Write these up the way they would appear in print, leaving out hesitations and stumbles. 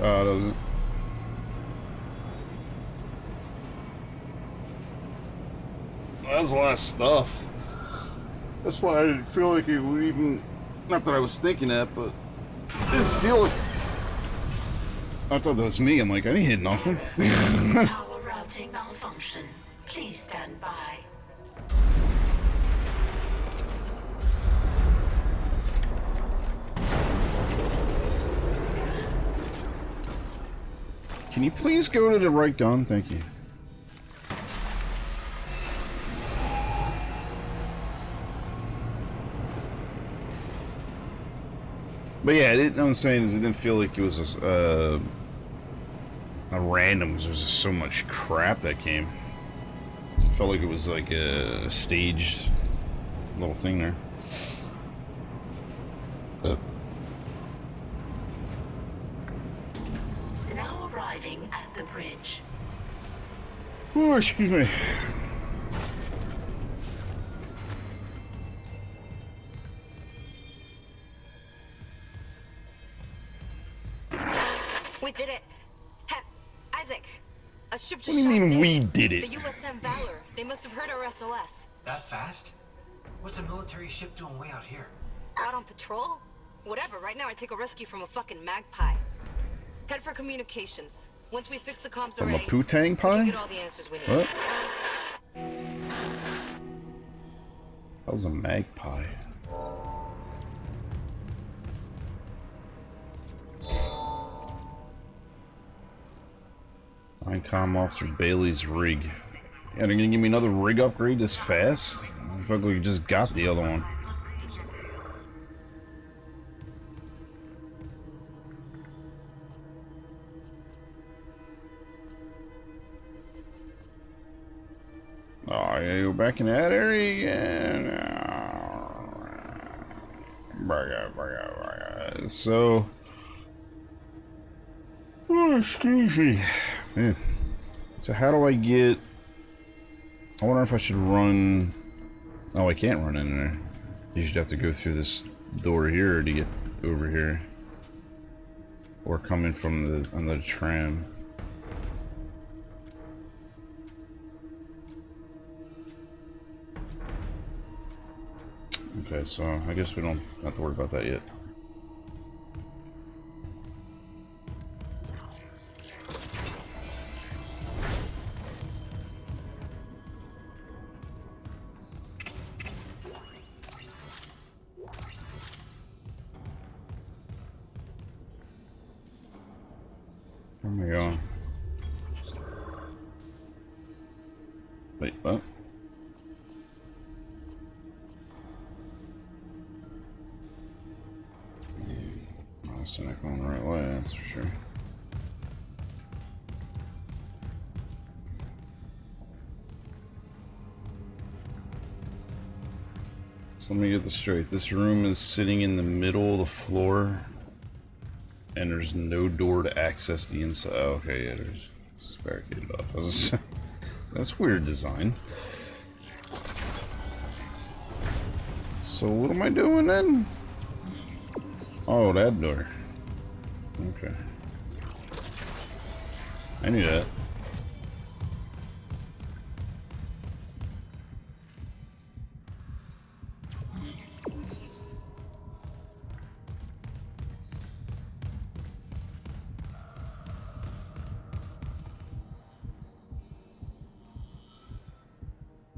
Doesn't. That's a lot of stuff. That's why I didn't feel like it would even. Not that I was thinking that, but it didn't feel like. I thought that was me. I'm like, I didn't hit nothing. Power routing malfunction. Please stand by. Can you please go to the right gun? Thank you. But yeah, what I'm saying is it didn't feel like it was a random, because there's just so much crap that came. It felt like it was like a staged little thing there. Now arriving at the bridge. Oh, excuse me. We did it. Isaac, a ship just What do you mean shot we in. did it? The USM Valor. They must have heard our SOS. That fast? What's a military ship doing way out here? Out on patrol? Whatever. Right now I take a rescue from a fucking magpie. Head for communications. Once we fix the comms From a array, Putang we pie? can get all the answers we need. What? That was a magpie. Find comm officer Bailey's rig. Yeah, they're gonna give me another rig upgrade this fast? I feel like we just got the other one. Oh, I gotta go back in that area again. So, oh, excuse me, man. So how do I get? I wonder if I should run. Oh, I can't run in there. You should have to go through this door here to get over here, or come in from the another tram. Okay, so I guess we don't have to worry about that yet. Where am I going? Wait, what? I'm not going the right way, that's for sure. So let me get this straight. This room is sitting in the middle of the floor, and there's no door to access the inside. Oh, okay, yeah, there's. It's barricaded off. That's weird design. So what am I doing then? Oh, that door. Okay. I knew that.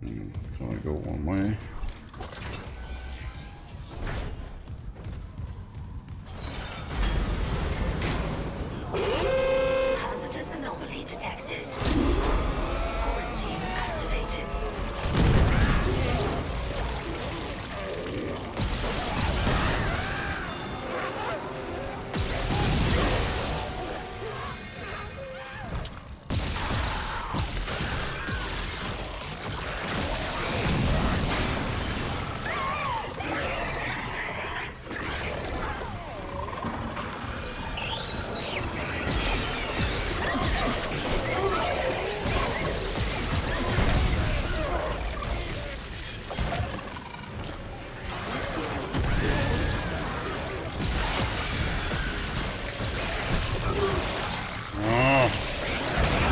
Can only go one way. Hazardous anomaly detected. Quarantine activated.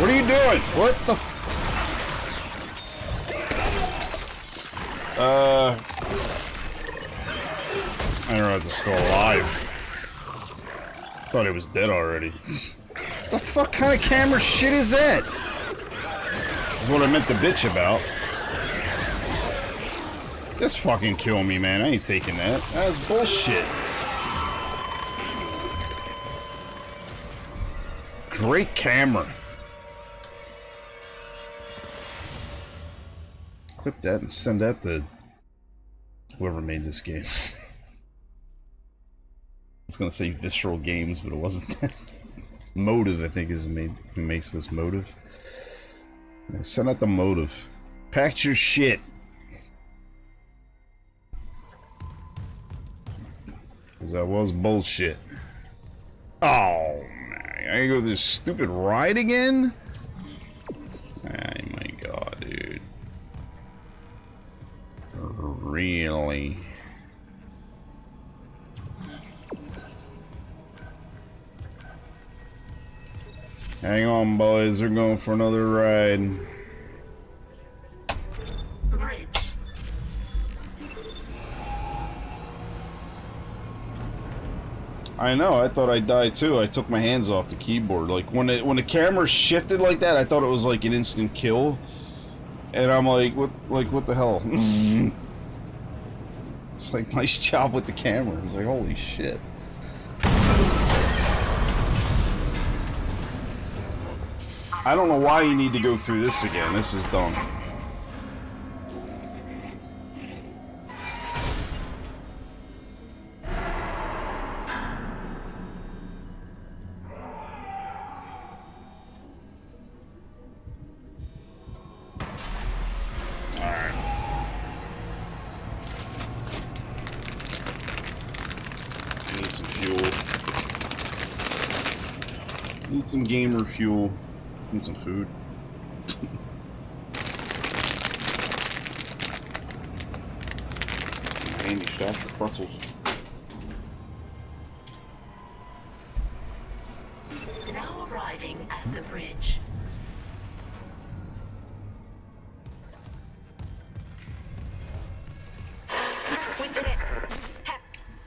What are you doing? What the f- I didn't realize it's still alive. Thought it was dead already. What the fuck kind of camera shit is that? Is what I meant to bitch about. Just fucking kill me, man. I ain't taking that. That's bullshit. Great camera. Clip that and send that to whoever made this game. I was gonna say Visceral Games, but it wasn't that. Motive, I think, is who makes this Motive. Yeah, send out the Motive. Pack your shit. Because that was bullshit. Oh, man. I gotta go through this stupid ride again? Oh my god, dude. Really? Hang on, boys. We're going for another ride. Bridge. I know. I thought I'd die too. I took my hands off the keyboard. Like when the camera shifted like that, I thought it was like an instant kill. And I'm like, what the hell? It's like, nice job with the camera. It's like, holy shit. I don't know why you need to go through this again. This is dumb. Need some gamer fuel. Need some food. Handy stash of pretzels. Now arriving at the bridge. We did it.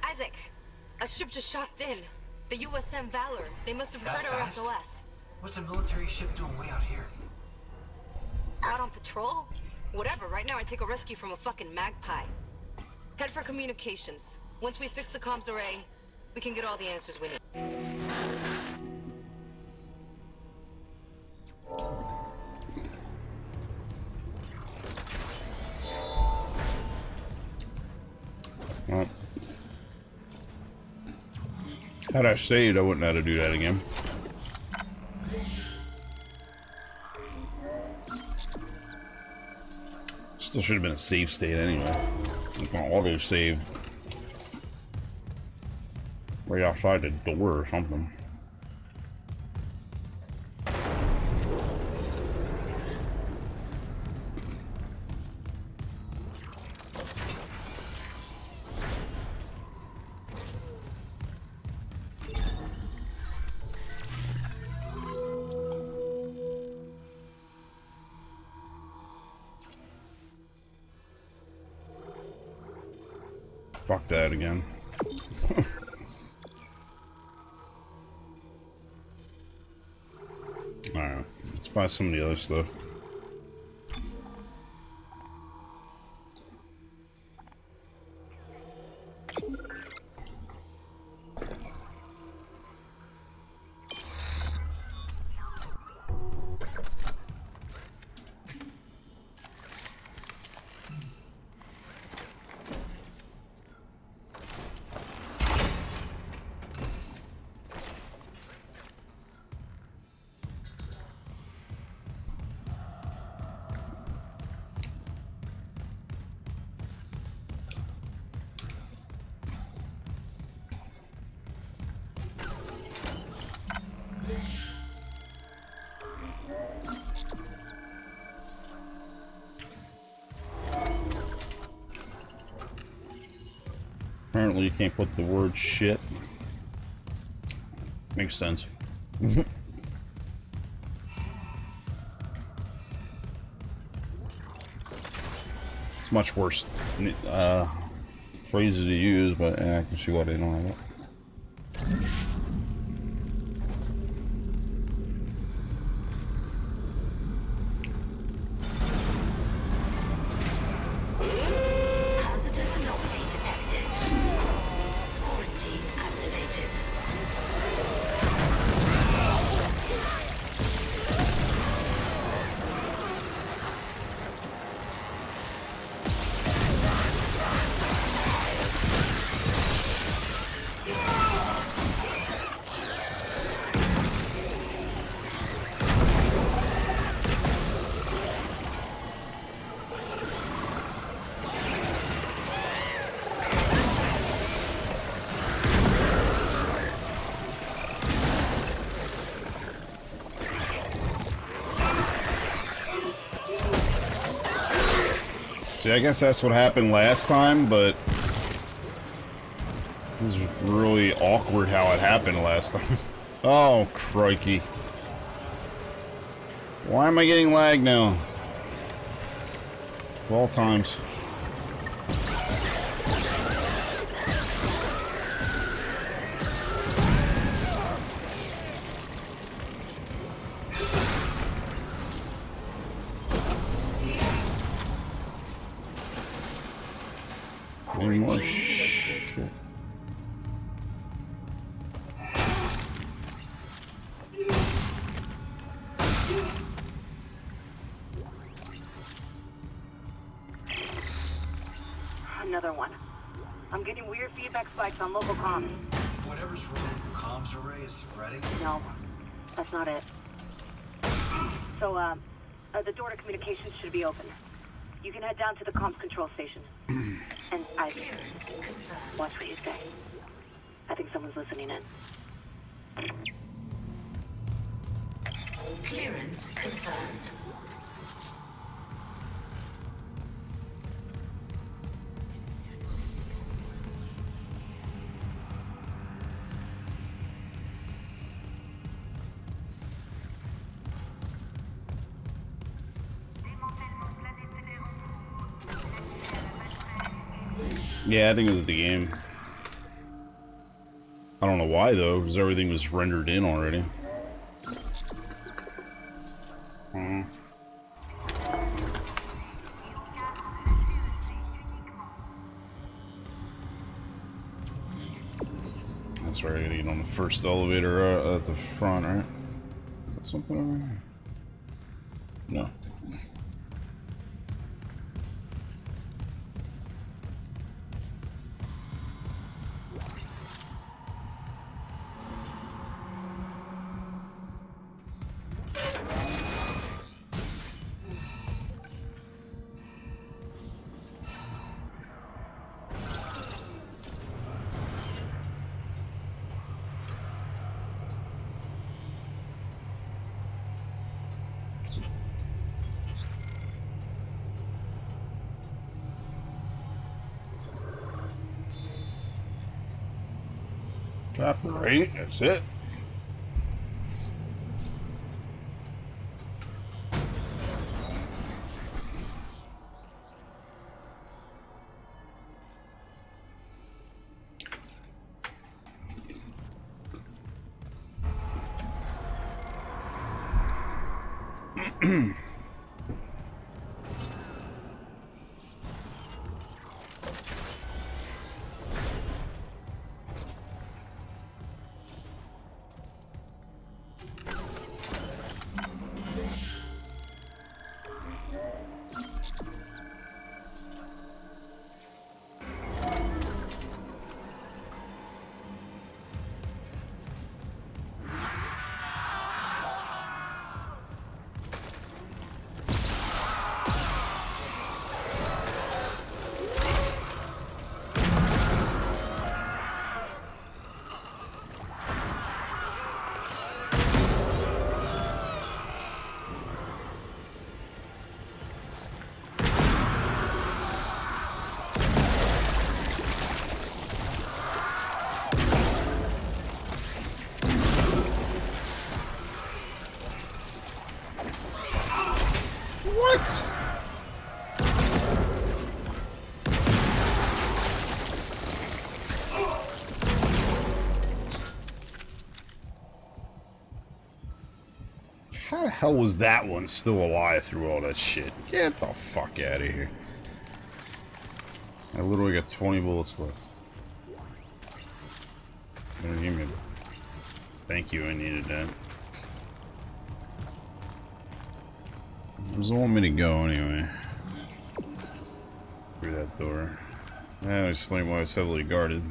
Isaac, a ship just shocked in. The USM Valor. They must have heard our fast? SOS. What's a military ship doing way out here? Out on patrol? Whatever. Right now I take a rescue from a fucking magpie. Head for communications. Once we fix the comms array, we can get all the answers we need. Well, had I saved, I wouldn't know how to do that again. Still should have been a save state anyway. I'm gonna auto save right outside the door or something. Fuck that again. Alright, let's buy some of the other stuff. Apparently you can't put the word shit. Makes sense. It's much worse phrases to use, but yeah, I can see why they don't have it. Hazardous anomaly detected. Quarantine activated. See, I guess that's what happened last time, but this is really awkward how it happened last time. Oh, crikey. Why am I getting lag now? Of all times. Any more shit. Another one. I'm getting weird feedback spikes on local comms. If whatever's wrong with the comms array is spreading, No, that's not it. So, the door to communications should be open. You can head down to the comms control station. And Isaac, watch what you say. I think someone's listening in. Clearance confirmed. Yeah, I think this is the game. I don't know why though, because everything was rendered in already. That's right, I gotta get on the first elevator at the front, right? Is that something over here? No. Operate, that's it. How the hell was that one still alive through all that shit? Get the fuck out of here. I literally got 20 bullets left. Don't give me a... Thank you, I needed that. Where's the want me to go anyway? Through that door. That'll explain why it's heavily guarded.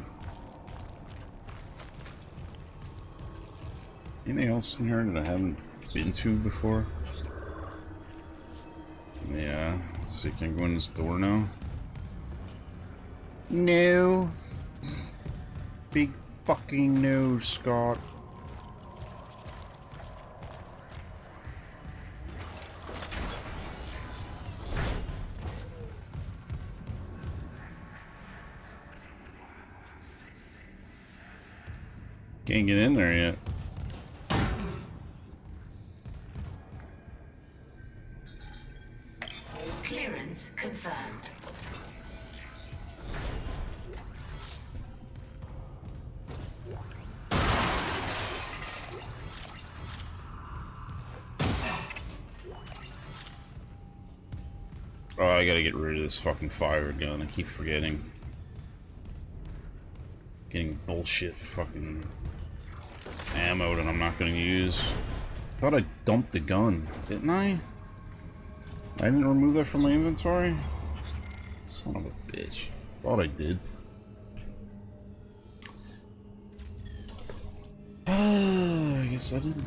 Anything else in here that I haven't been to before? Yeah, let's see, can I go in this door now? No. Big fucking no, Scott. Can't get in there yet. Clearance confirmed. Oh, I gotta get rid of this fucking fire gun. I keep forgetting. Getting bullshit fucking ammo that I'm not gonna use. Thought I dumped the gun, didn't I? I didn't remove that from my inventory? Son of a bitch. Thought I did. I guess I didn't.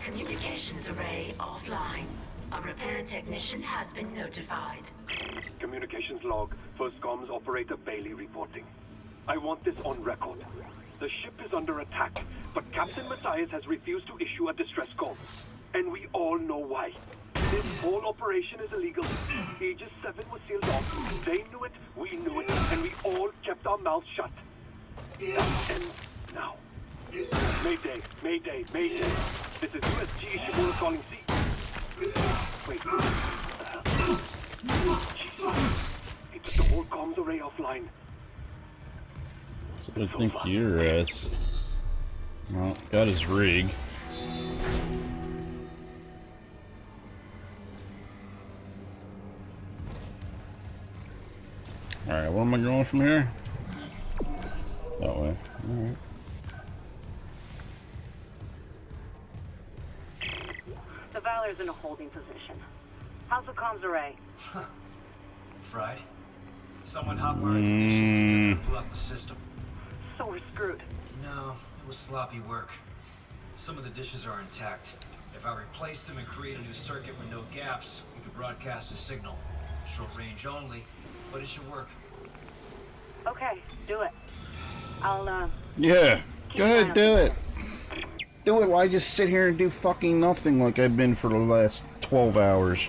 Communications array offline. A repair technician has been notified. Communications log. First comms operator Bailey reporting. I want this on record. The ship is under attack, but Captain Matthias has refused to issue a distress call. And we all know why. This whole operation is illegal. Aegis 7 was sealed off. They knew it, we knew it, and we all kept our mouths shut. That ends now. Mayday, mayday, mayday. This is USG Ishimura calling C. Wait. Jesus. It took the whole comms array offline. That's what I think you're as. Well, got his rig. Alright, where am I going from here? That way. Alright. The Valor's in a holding position. How's the comms array? Fried. Someone hot-wired the dishes together and blew up the system. So we're screwed. No, it was sloppy work. Some of the dishes are intact. If I replace them and create a new circuit with no gaps, we could broadcast a signal. Short range only, but it should work. Okay, do it. I'll, Yeah, go ahead, do it. Do it. Why just sit here and do fucking nothing like I've been for the last 12 hours?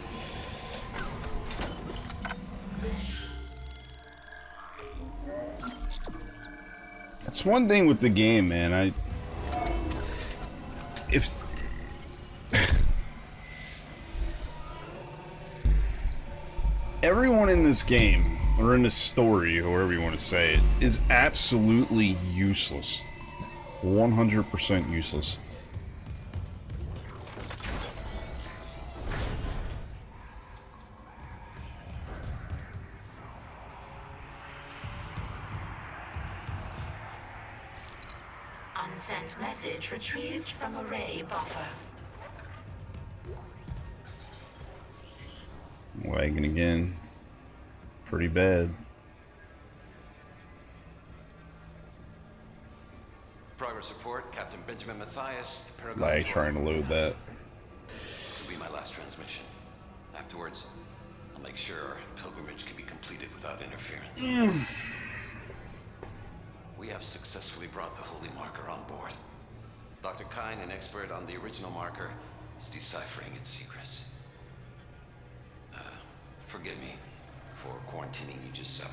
That's one thing with the game, man. If everyone in this game, or in this story, however you want to say it, is absolutely useless. 100% useless. Unsent message retrieved from array buffer. Lagging again. Pretty bad. Progress report, Captain Benjamin Matthias to Paragon. Lag trying to load that. This will be my last transmission. Afterwards, I'll make sure our pilgrimage can be completed without interference. We have successfully brought the Holy Marker on board. Dr. Kine, an expert on the original marker, is deciphering its secrets. Forgive me for quarantining you just 7.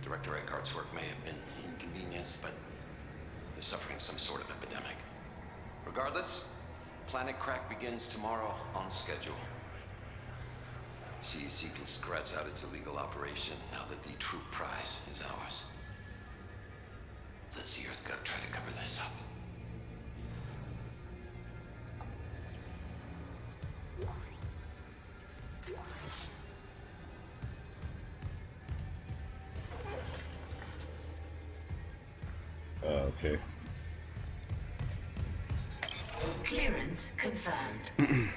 Director Eckhart's work may have been inconvenienced, but they're suffering some sort of epidemic. Regardless, Planet Crack begins tomorrow on schedule. CEC can scratch out its illegal operation now that the true prize is ours. Let's see EarthGov try to cover this up. Okay. Clearance confirmed.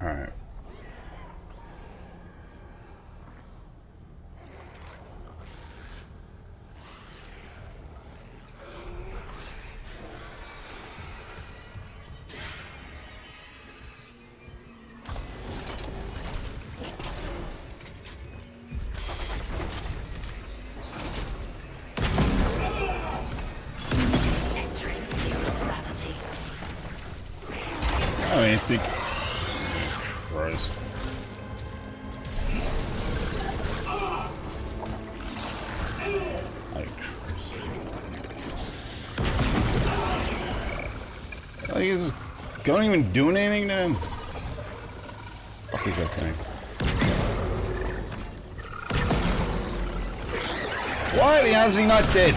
Alright. I think. Christ. Like, is Gun even doing anything to him? Fuck, he's okay. What? How is he not dead?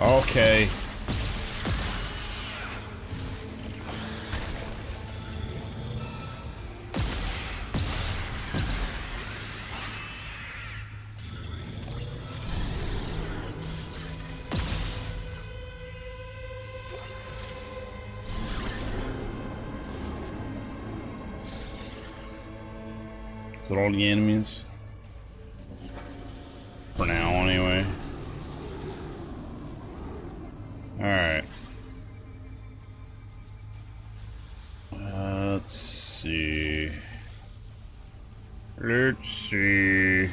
Okay. Is that all the enemies? For now, anyway. Alright. Let's see. Let's see.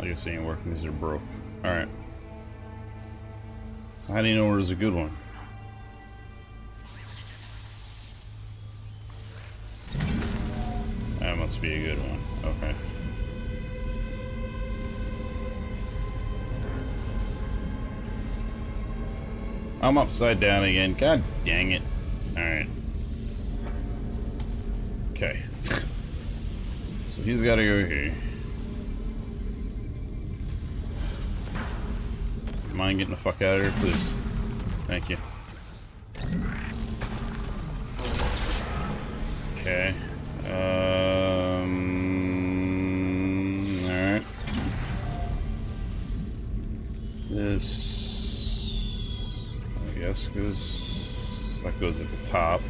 I guess it ain't working because they're broke. Alright. So how do you know where's a good one? That must be a good one. Okay. I'm upside down again. God dang it. Alright. Okay. So he's gotta go here. Mind getting the fuck out of here, please? Thank you. Okay. Alright. This, I guess, goes. That goes at the top.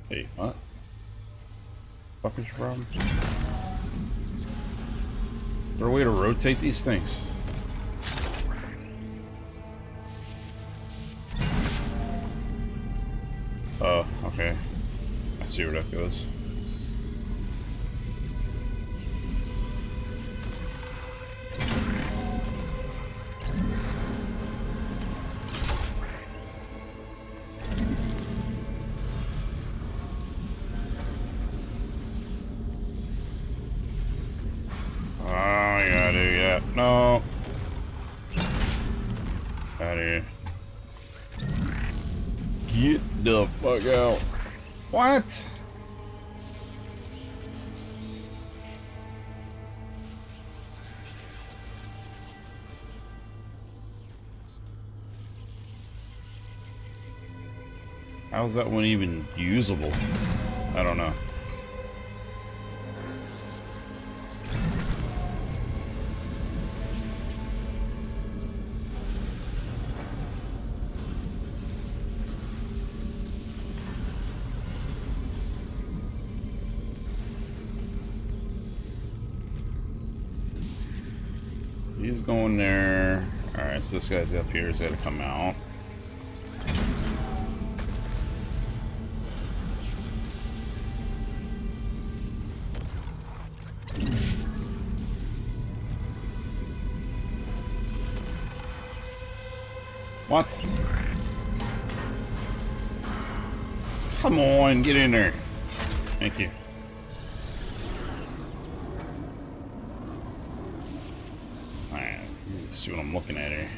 Hey, what? Fuck is your problem? Is there a way to rotate these things? Oh, okay. I see where that goes. No. Out of here. Get the fuck out. What? How's that one even usable? I don't know. He's going there. Alright, so this guy's up here. He's got to come out. What? Come on, get in there. Thank you. Let's see what I'm looking at here.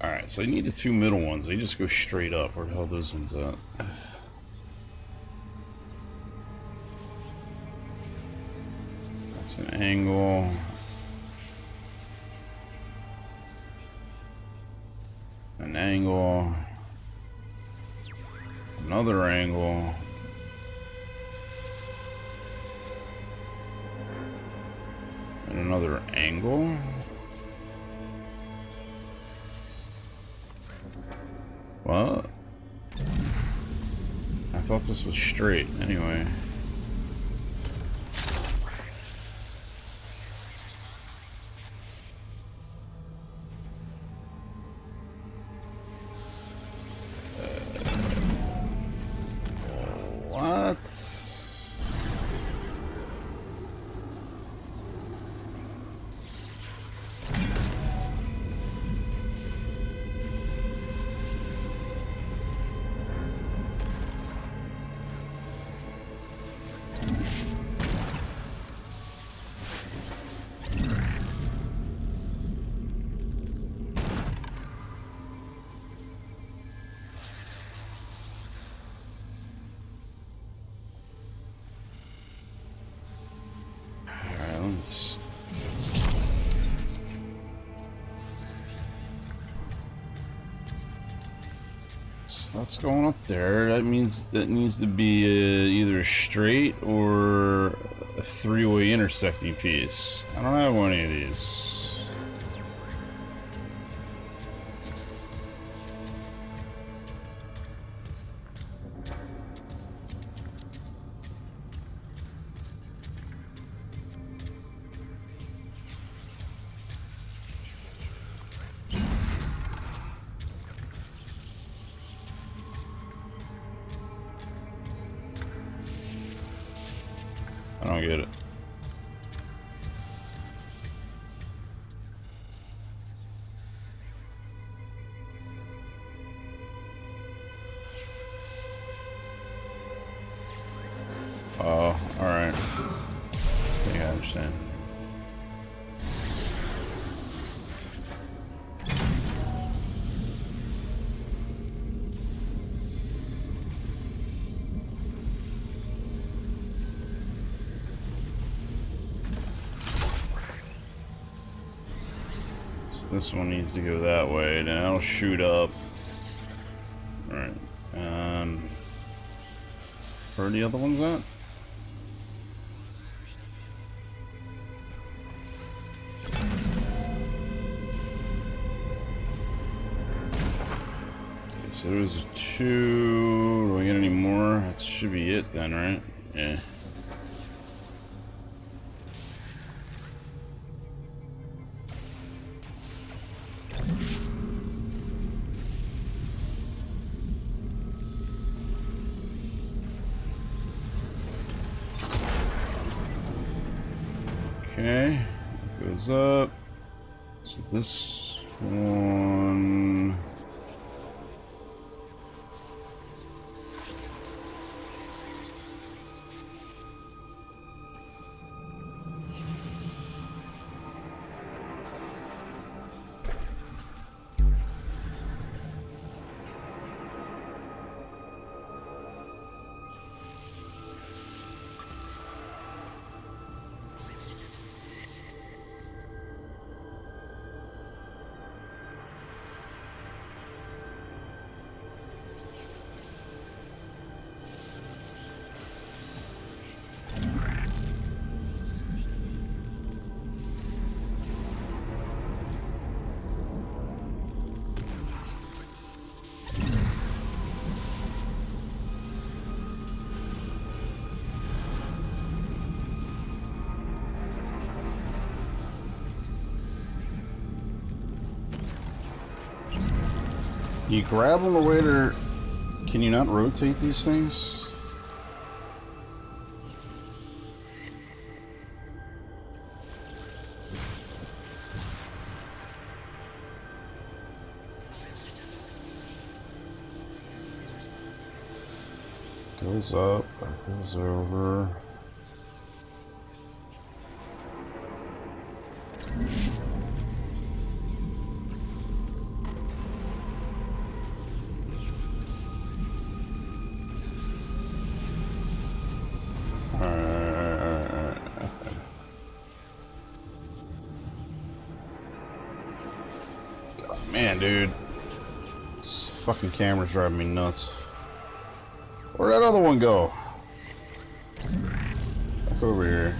Alright, so I need the two middle ones. They just go straight up. Where the hell are those ones at? That's an angle. An angle. Another angle. And another angle. What? I thought this was straight. Anyway. What? That's going up there. That means that needs to be either straight or a three-way intersecting piece. I don't have any of these. I don't get it. Yeah. So this one needs to go that way, then I'll shoot up. Alright. Where are the other ones at? Okay, so there's 2. Do I get any more? That should be it then, right? Yeah. Okay, goes up. So this one. You grab them away there. Can you not rotate these things? Goes up, goes over. Man, dude, this fucking camera's driving me nuts. Where'd that other one go? Back over here.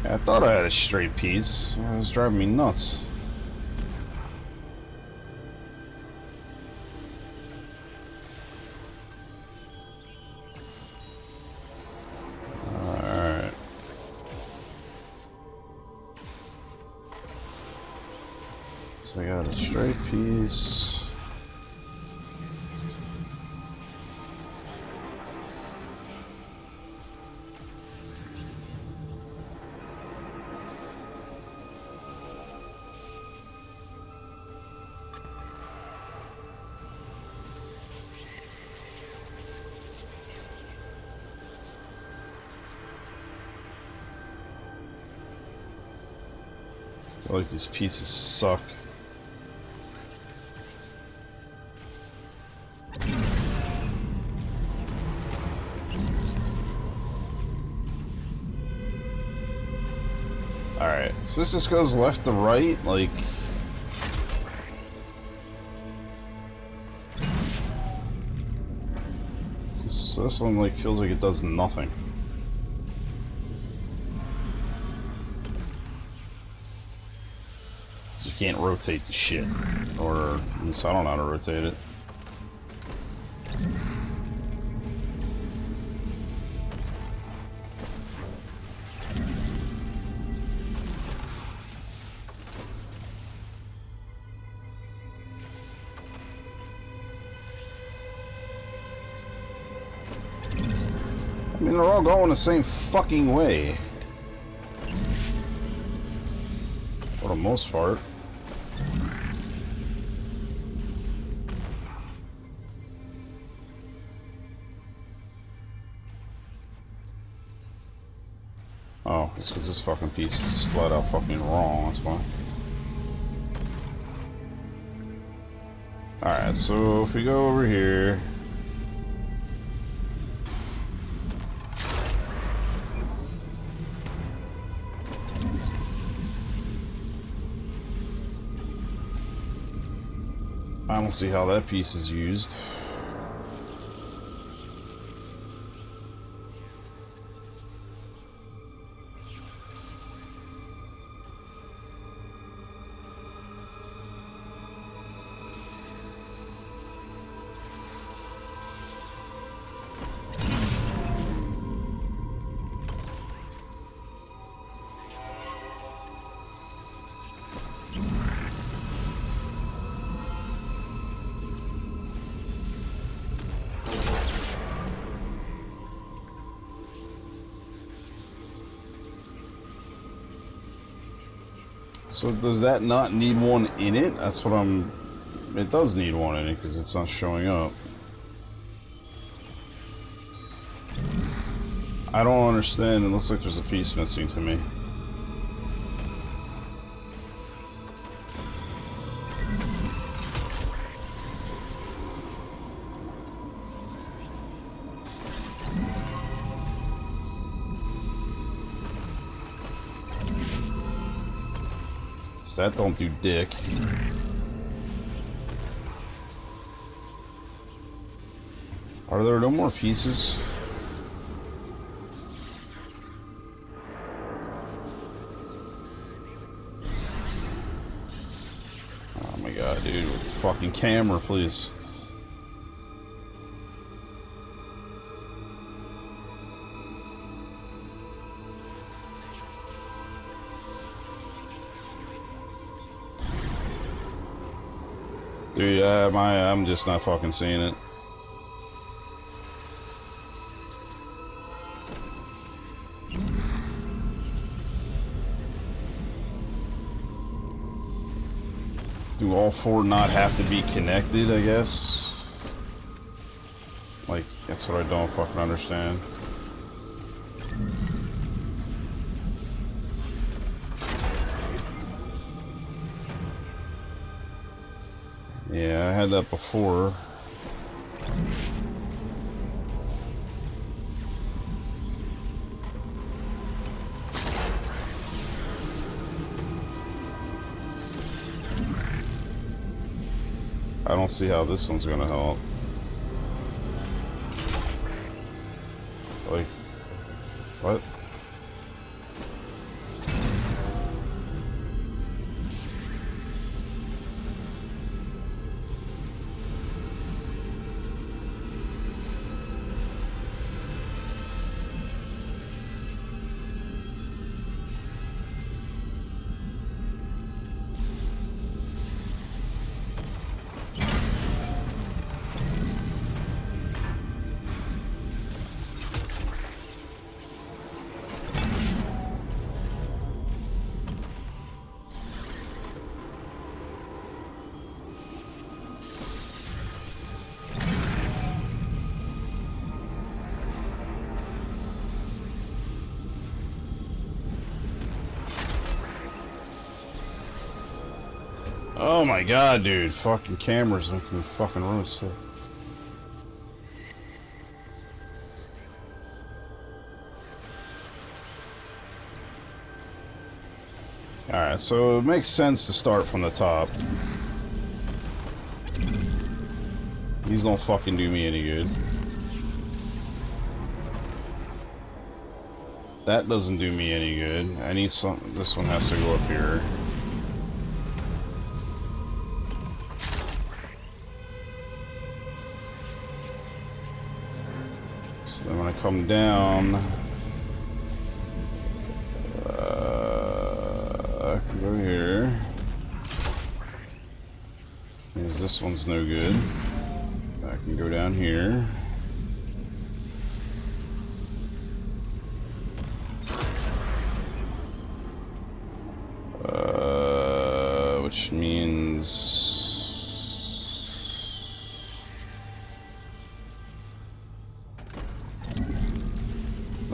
Yeah, I thought I had a straight piece. It was driving me nuts. Alright. So I got a straight piece. I feel like these pieces suck. Alright, so this just goes left to right, like... So this one, like, feels like it does nothing. So you can't rotate the shit. Or, at least I don't know how to rotate it. I mean, they're all going the same fucking way. For the most part. Oh, it's because this fucking piece is just flat out fucking wrong, that's why. Alright, so if we go over here... I don't see how that piece is used. So does that not need one in it? That's what I'm... It does need one in it because it's not showing up. I don't understand. It looks like there's a piece missing to me. That don't do dick. Are there no more pieces? Oh my god, dude, with the fucking camera, please. Dude, I'm just not fucking seeing it. Do all four not have to be connected, I guess? Like, that's what I don't fucking understand. Yeah, I had that before. I don't see how this one's gonna help. Like, what? Oh my god, dude. Fucking cameras making me fucking really sick. Alright, so it makes sense to start from the top. These don't fucking do me any good. That doesn't do me any good. I need some... This one has to go up here. So then when I come down... I can go here. Because this one's no good. I can go down here. Which means...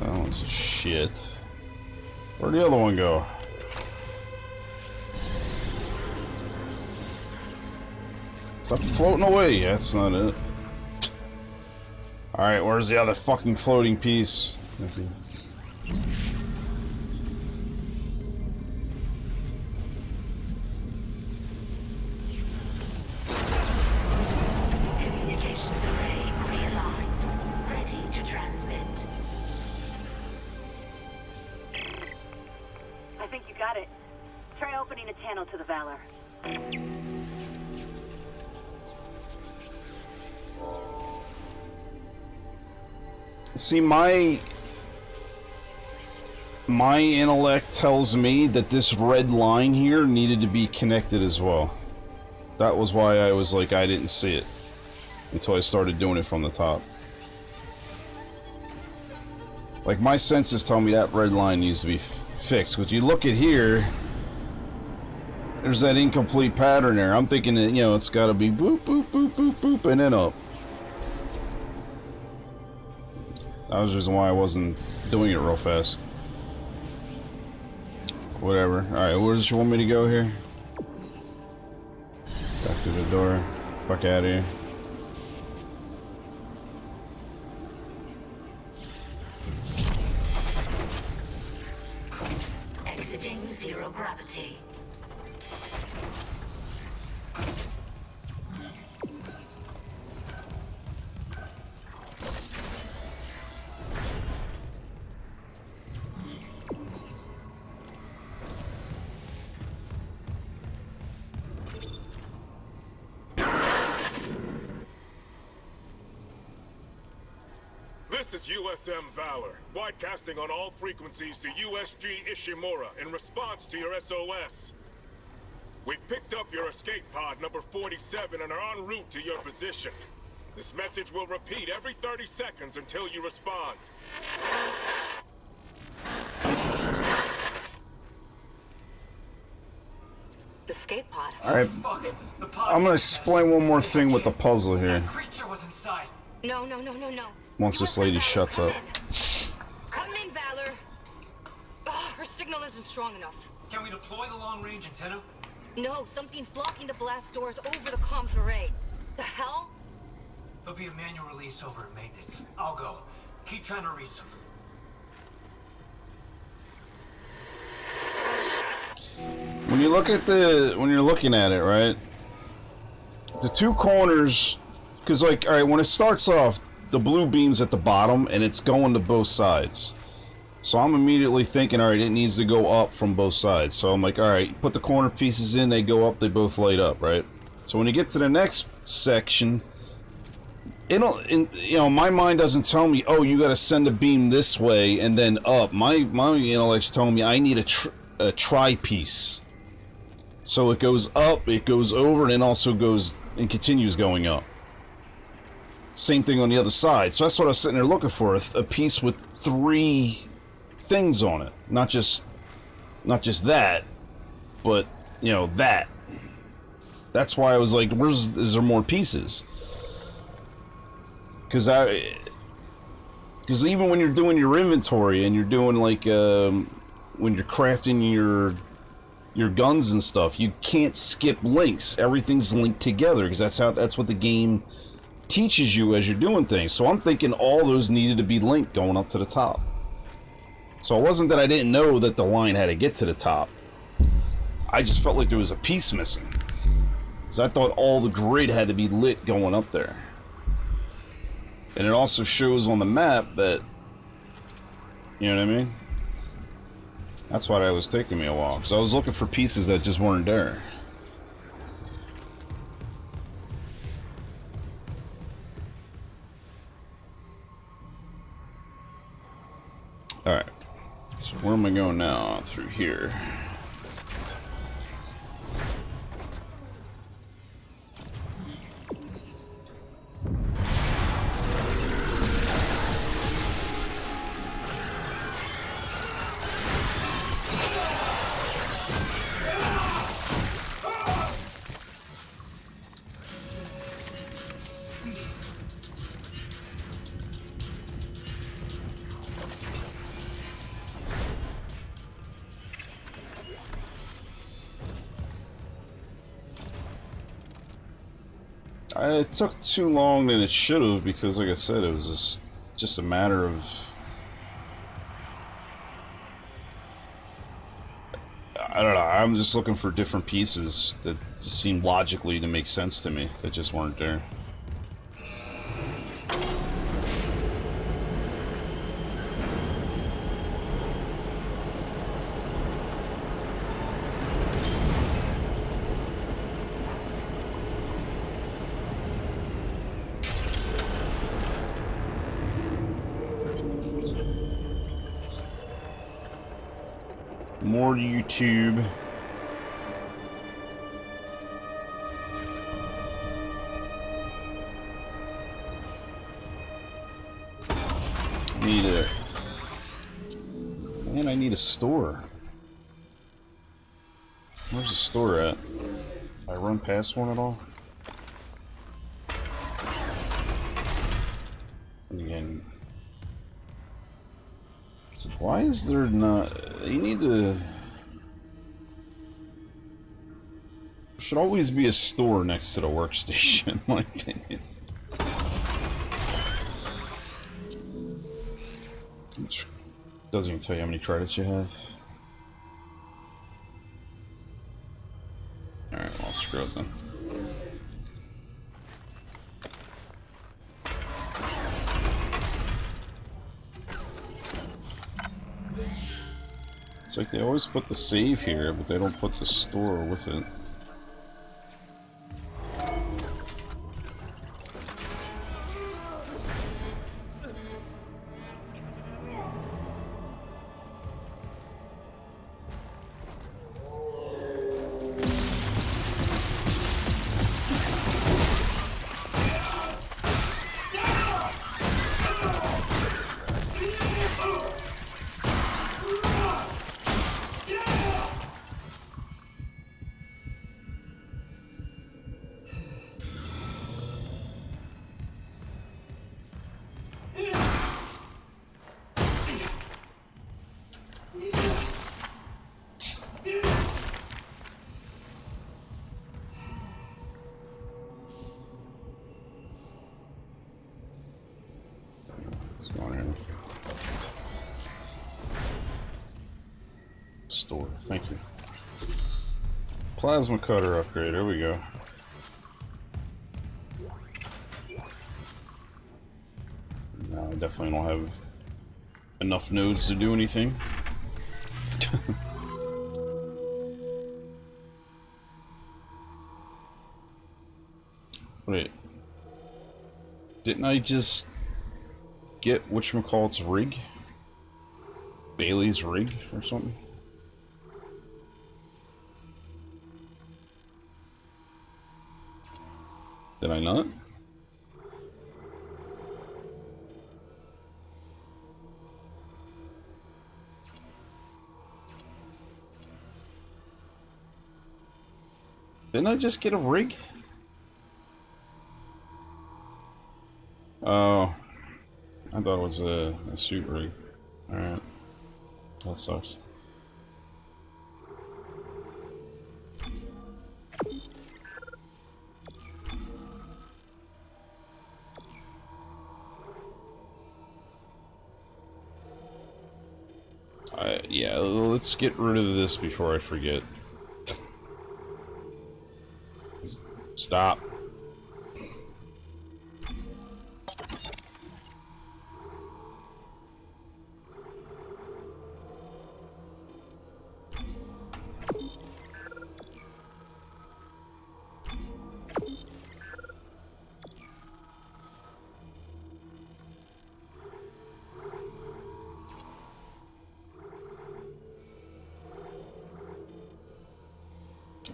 That one's shit. Where'd the other one go? Stop floating away. That's not it. Alright, where's the other fucking floating piece? Communications array realigned. Ready to transmit. I think you got it. Try opening a channel to the Valor. See, my intellect tells me that this red line here needed to be connected as well. That was why I was like, I didn't see it until I started doing it from the top. Like, my senses tell me that red line needs to be fixed. Because you look at here, there's that incomplete pattern there. I'm thinking that, you know, it's got to be boop, boop, boop, boop, boop, and then up. That was the reason why I wasn't doing it real fast. Whatever. Alright, where does you want me to go here? Back to the door. Fuck out of here. Exiting zero gravity. This is USM Valor, broadcasting on all frequencies to USG Ishimura in response to your SOS. We've picked up your escape pod number 47 and are en route to your position. This message will repeat every 30 seconds until you respond. Escape pod. Alright, Fuck. The pod I'm gonna explain one more thing with the puzzle here. That creature was inside. No. Once this lady shuts up. Come in, Valor. Her signal isn't strong enough. Can we deploy the long-range antenna? No, something's blocking the blast doors over the comms array. The hell? There'll be a manual release over at maintenance. I'll go. Keep trying to reach them. When you look at when you're looking at it, right? The two corners, because like, alright, when it starts off, the blue beam's at the bottom and it's going to both sides. So I'm immediately thinking, alright, it needs to go up from both sides. So I'm like, alright, put the corner pieces in, they go up, they both light up, right? So when you get to the next section, you know, my mind doesn't tell me, oh, you gotta send a beam this way and then up. My intellect's telling me I need a tri-piece. So it goes up, it goes over, and then also goes and continues going up. Same thing on the other side. So that's what I was sitting there looking for, a piece with 3 things on it. Not just that, but, you know, that. That's why I was like, is there more pieces? Because even when you're doing your inventory and you're doing like, when you're crafting your guns and stuff, you can't skip links. Everything's linked together because that's what the game teaches you as you're doing things. So I'm thinking all those needed to be linked going up to the top. So it wasn't that I didn't know that the line had to get to the top. I just felt like there was a piece missing. Because I thought all the grid had to be lit going up there. And it also shows on the map that, you know what I mean? That's why it was taking me a while. Because I was looking for pieces that just weren't there. Alright. So where am I going now? Through here. It took too long than it should have because, like I said, it was just a matter of... I don't know, I'm just looking for different pieces that just seemed logically to make sense to me that just weren't there. More YouTube. Need a... Man, I need a store. Where's the store at? Did I run past one at all? And again... Why is there not... You need to... There should always be a store next to the workstation, in my opinion. Which doesn't even tell you how many credits you have. Alright, well, screw it then. It's like they always put the save here, but they don't put the store with it. Store, thank you. Plasma cutter upgrade, there we go. No, I definitely don't have enough nodes to do anything. Wait. Didn't I just get whatchamacallit's rig? Bailey's rig or something? Did I not? Didn't I just get a rig? Oh, I thought it was a suit rig. Alright, that sucks. Yeah, let's get rid of this before I forget. Stop.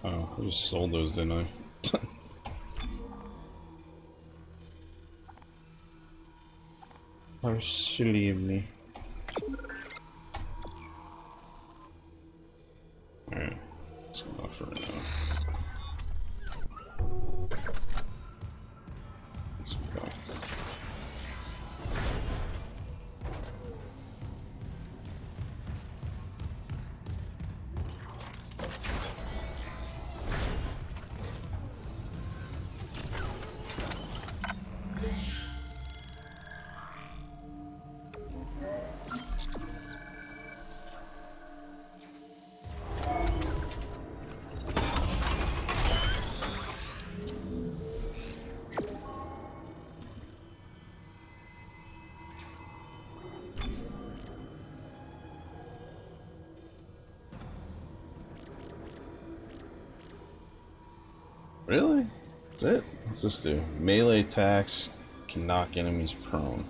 Oh, I just sold those, didn't I? How silly of me. Alright, let's go off for right now. Let's go. Really? That's it? What's this do? Melee attacks can knock enemies prone.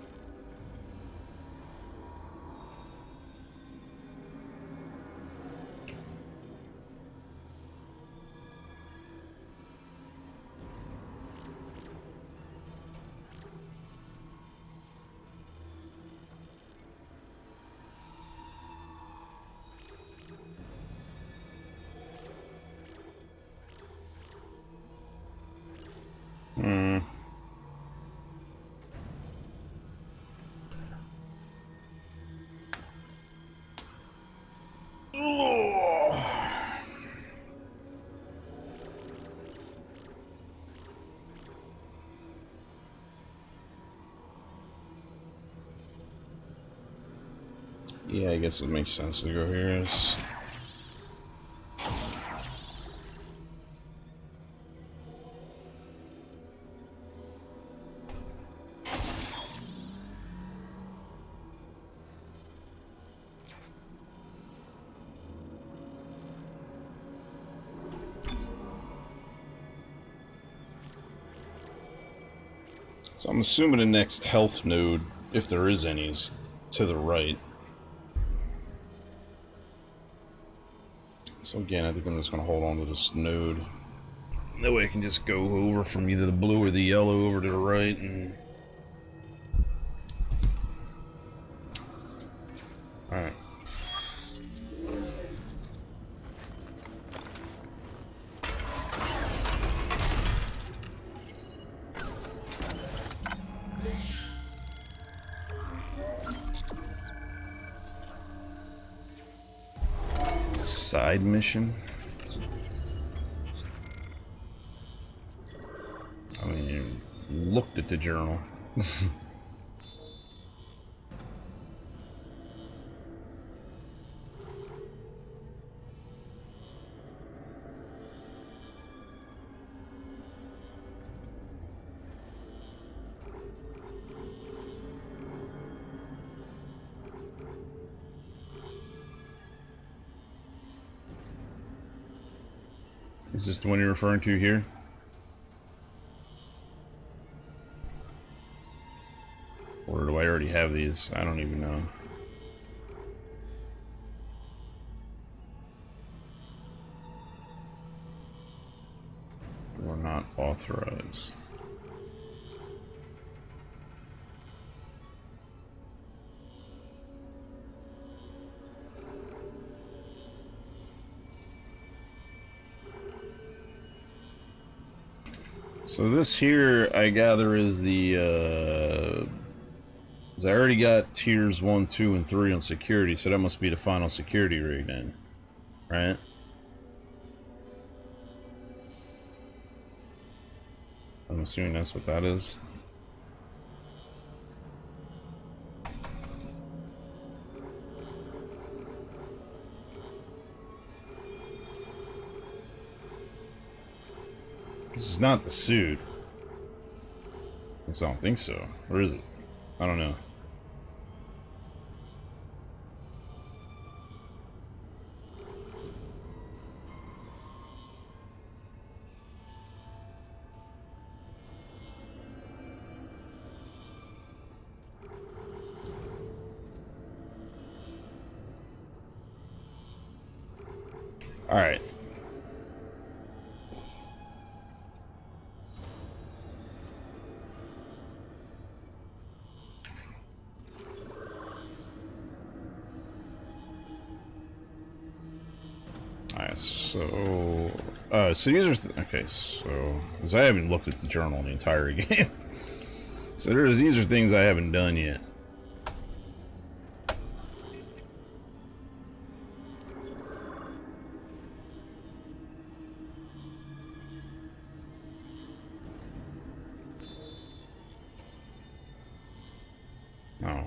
Hmm. Yeah, I guess it makes sense to go here. So I'm assuming the next health node, if there is any, is to the right. So again, I think I'm just going to hold on to this node. That way I can just go over from either the blue or the yellow over to the right and... Alright. Side mission? I mean, looked at the journal. Is this the one you're referring to here? Or do I already have these? I don't even know. We're not authorized. So this here, I gather, is the, I already got tiers 1, 2, and 3 on security, so that must be the final security rig then, right? I'm assuming that's what that is. This is not the suit. I don't think so. Or is it? I don't know. All right. Alright, so... so these are... Okay, so... Because I haven't looked at the journal in the entire game. So these are things I haven't done yet. Oh.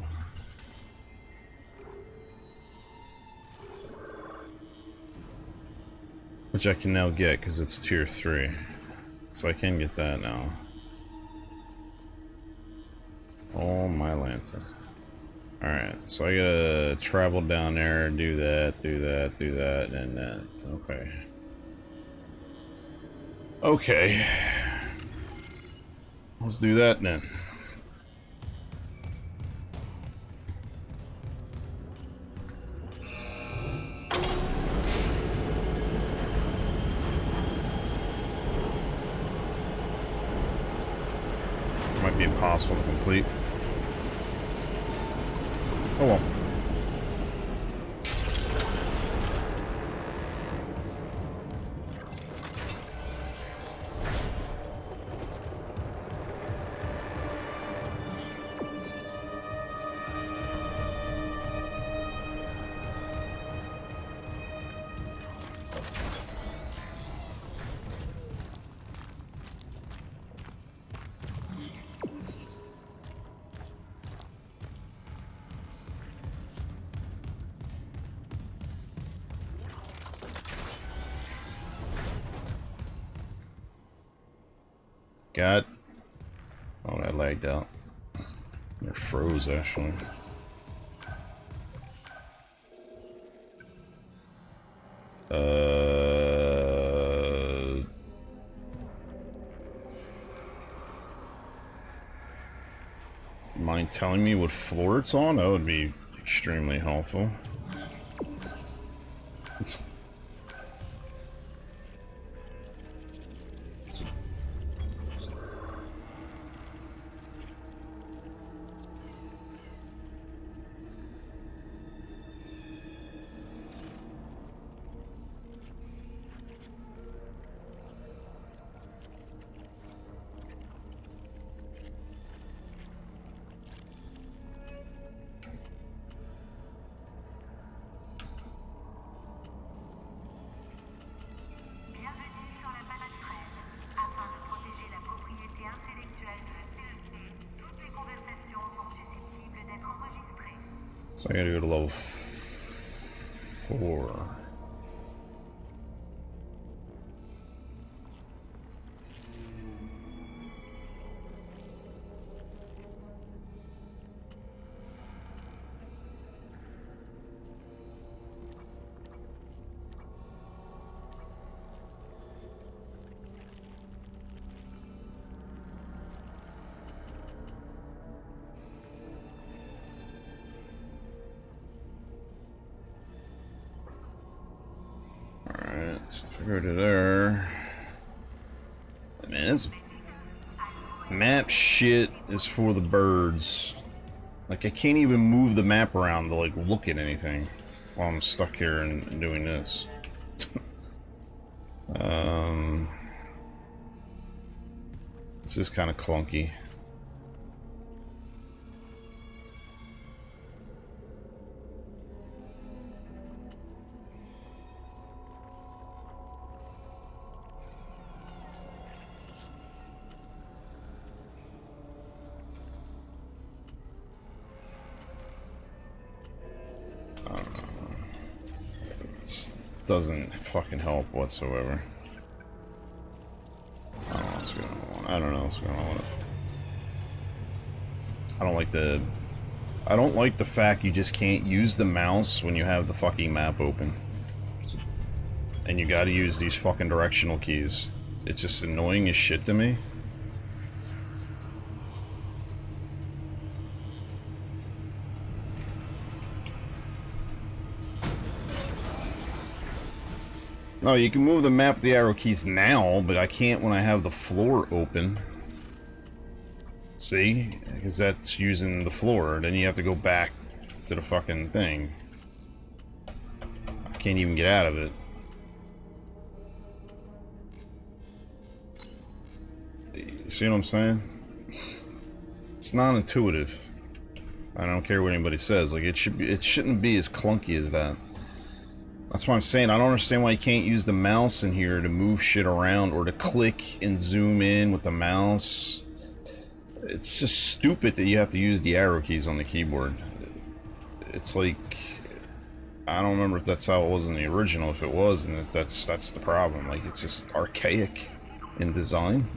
Which I can now get because it's tier 3. So I can get that now. Oh my Lanta. Alright, so I gotta travel down there, do that, and that. Okay. Okay. Let's do that then. Might be impossible to complete. Oh well. God. Oh, that lagged out. It froze, actually. Mind telling me what floor it's on? That would be extremely helpful. So I gotta go to level 4. Alright, so if I go to there... Man, this map shit is for the birds. Like, I can't even move the map around to, like, look at anything while I'm stuck here and doing this. This is kind of clunky. Doesn't fucking help whatsoever. I don't know what's going on. I don't know what's going on with it. I don't like the fact you just can't use the mouse when you have the fucking map open. And you gotta use these fucking directional keys. It's just annoying as shit to me. No, you can move the map with the arrow keys now, but I can't when I have the floor open. See? Because that's using the floor. Then you have to go back to the fucking thing. I can't even get out of it. See what I'm saying? It's non-intuitive. I don't care what anybody says. Like, it shouldn't be as clunky as that. That's what I'm saying. I don't understand why you can't use the mouse in here to move shit around or to click and zoom in with the mouse. It's just stupid that you have to use the arrow keys on the keyboard. It's like, I don't remember if that's how it was in the original. If it was, and that's the problem. Like, it's just archaic in design.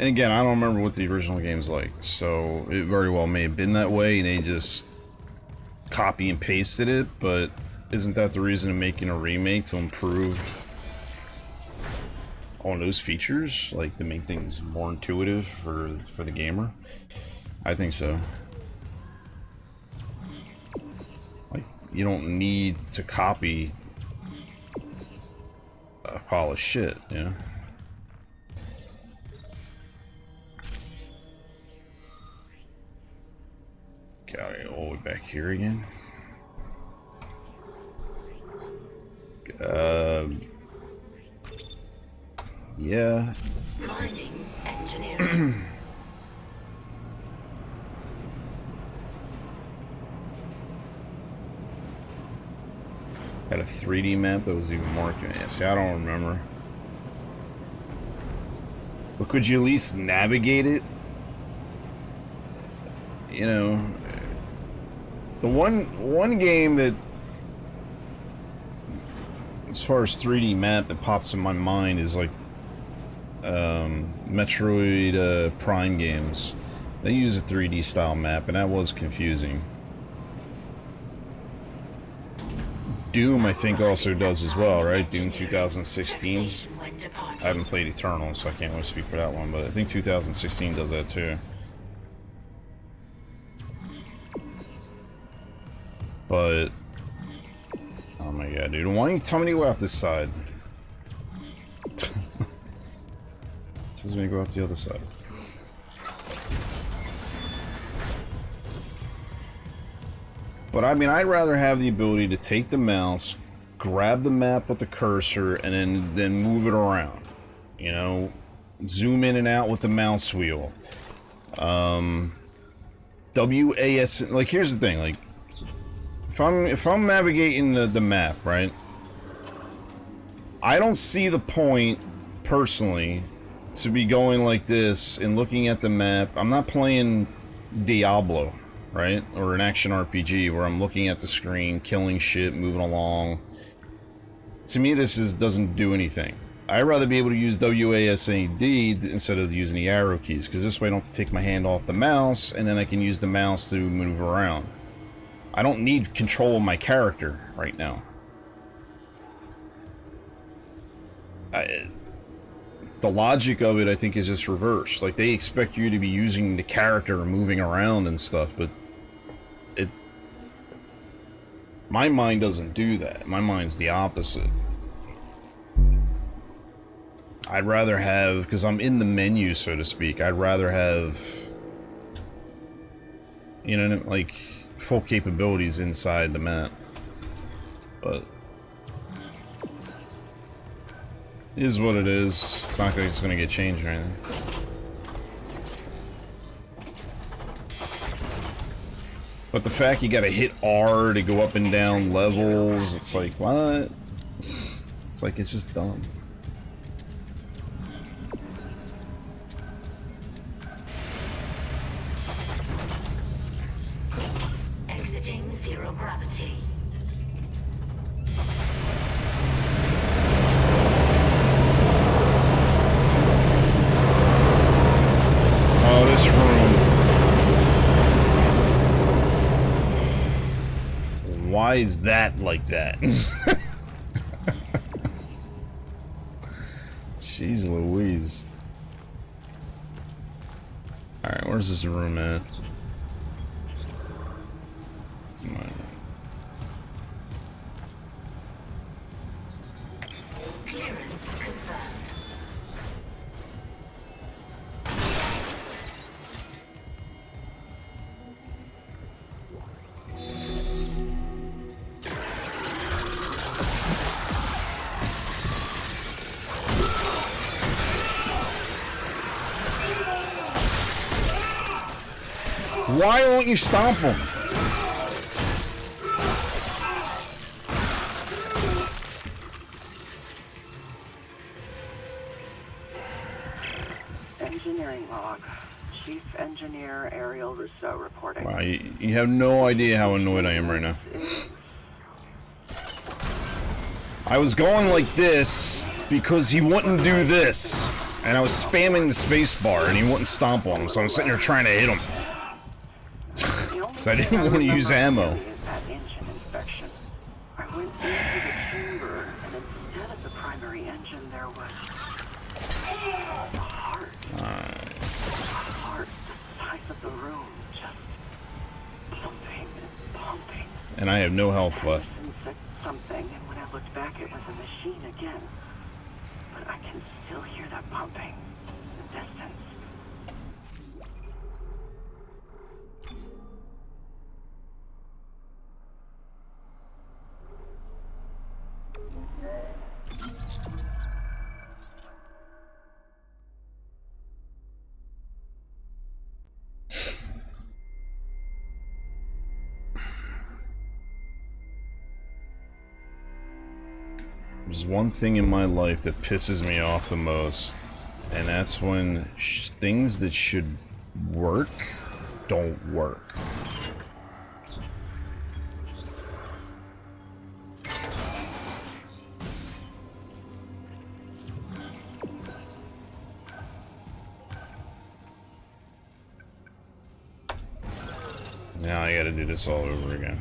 And again, I don't remember what the original game's like, so it very well may have been that way, and they just copy and pasted it, but isn't that the reason of making a remake, to improve all those features? Like, to make things more intuitive for the gamer? I think so. Like, you don't need to copy polished shit, you know? Okay, all the way back here again. Yeah. Mining engineering. Had a 3D map that was even more accurate. See, I don't remember. But could you at least navigate it? You know, the one game that, as far as 3D map, that pops in my mind is like Metroid Prime games. They use a 3D style map, and that was confusing. Doom, I think, also does as well, right? Doom 2016. I haven't played Eternal, so I can't really speak for that one, but I think 2016 does that too. But, oh my god, dude, why don't you tell me to go out this side? Tells me to go out the other side. But I mean, I'd rather have the ability to take the mouse, grab the map with the cursor, and then move it around. You know, zoom in and out with the mouse wheel. WAS, like, here's the thing, like, if I'm navigating the map, right? I don't see the point, personally, to be going like this and looking at the map. I'm not playing Diablo, right? Or an action RPG where I'm looking at the screen, killing shit, moving along. To me, this doesn't do anything. I'd rather be able to use WASD instead of using the arrow keys, because this way I don't have to take my hand off the mouse, and then I can use the mouse to move around. I don't need control of my character right now. The logic of it, I think, is just reversed. Like, they expect you to be using the character and moving around and stuff, but my mind doesn't do that. My mind's the opposite. I'd rather have, because I'm in the menu, so to speak, I'd rather have, you know, like, full capabilities inside the map. But it is what it is. It's not like it's gonna get changed or anything. But the fact you gotta hit R to go up and down levels, it's like, what? It's like, it's just dumb. Exiting zero gravity. Oh, this room. Why is that like that? Jeez Louise. Alright, where's this room at? It's mine. Clearance confirmed. Why won't you stomp him? Engineering log. Chief Engineer Ariel Rousseau reporting. Wow, you have no idea how annoyed I am right now. I was going like this because he wouldn't do this. And I was spamming the space bar and he wouldn't stomp on him, so I'm sitting there trying to hit him. So I didn't want to use ammo. That engine inspection. I went into the chamber, and instead of the primary engine, there was a heart. A heart the size of the room, just pumping and pumping. And I have no health left. Said something, and when I looked back, it was a machine again. But I can still hear that pumping in the distance. There's one thing in my life that pisses me off the most, and that's when things that should work don't work. Now I gotta do this all over again.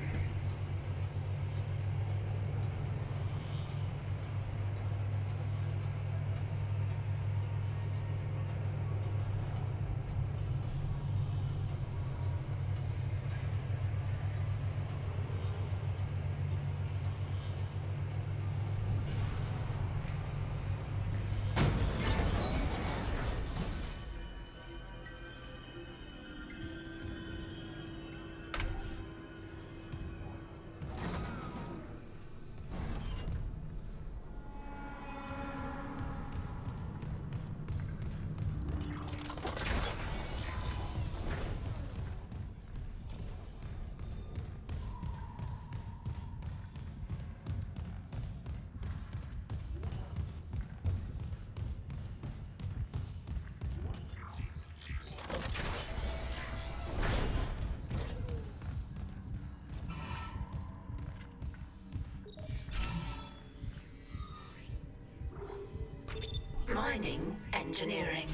Mining engineering.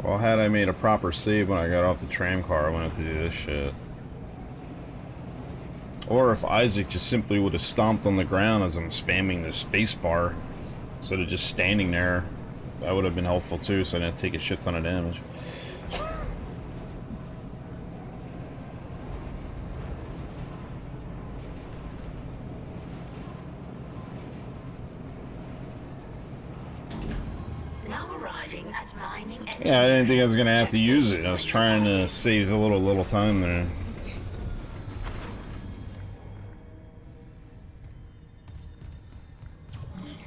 Well, had I made a proper save when I got off the tram car, I wouldn't have to do this shit. Or if Isaac just simply would have stomped on the ground as I'm spamming the space bar instead of just standing there, that would have been helpful too, so I didn't take a shit ton of damage. Now arriving at mining engineering. Yeah, I didn't think I was gonna have to use it. I was trying to save a little time there.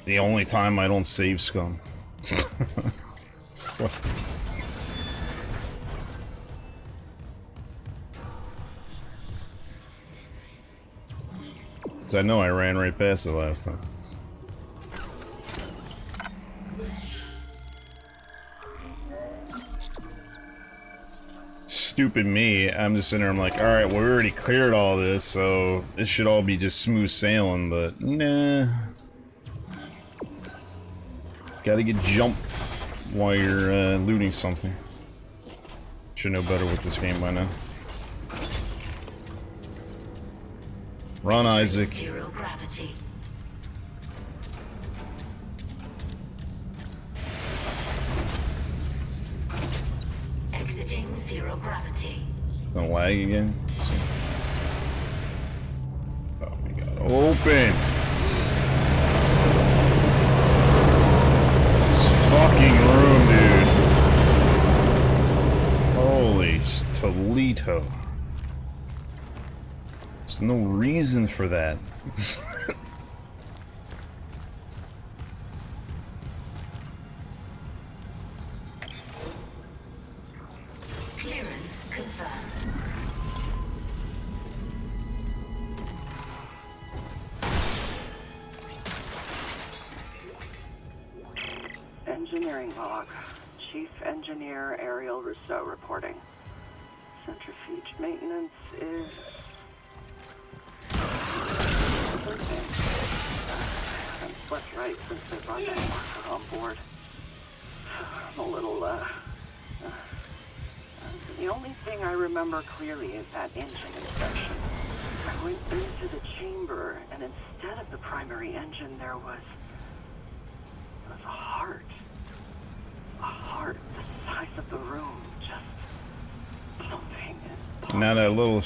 The only time I don't save scum. So. So I know I ran right past it last time. Stupid me, I'm just sitting there, I'm like, alright, well, we already cleared all this, so this should all be just smooth sailing, but nah. Gotta get jumped while you're looting something. Should know better with this game by now. Run, Isaac. Zero gravity. Exiting zero gravity. Gonna lag again? Let's see. Oh my god. Open! This fucking room, dude. Holy Toledo. There's no reason for that. Clearance confirmed. Engineering log. Chief Engineer Ariel Rousseau reporting. Centrifuge maintenance is... I haven't slept right since they brought that marker on board. I'm a little, the only thing I remember clearly is that engine inspection. I went into the chamber, and instead of the primary engine, there was a heart. A heart the size of the room, just pumping and pumping. Now that little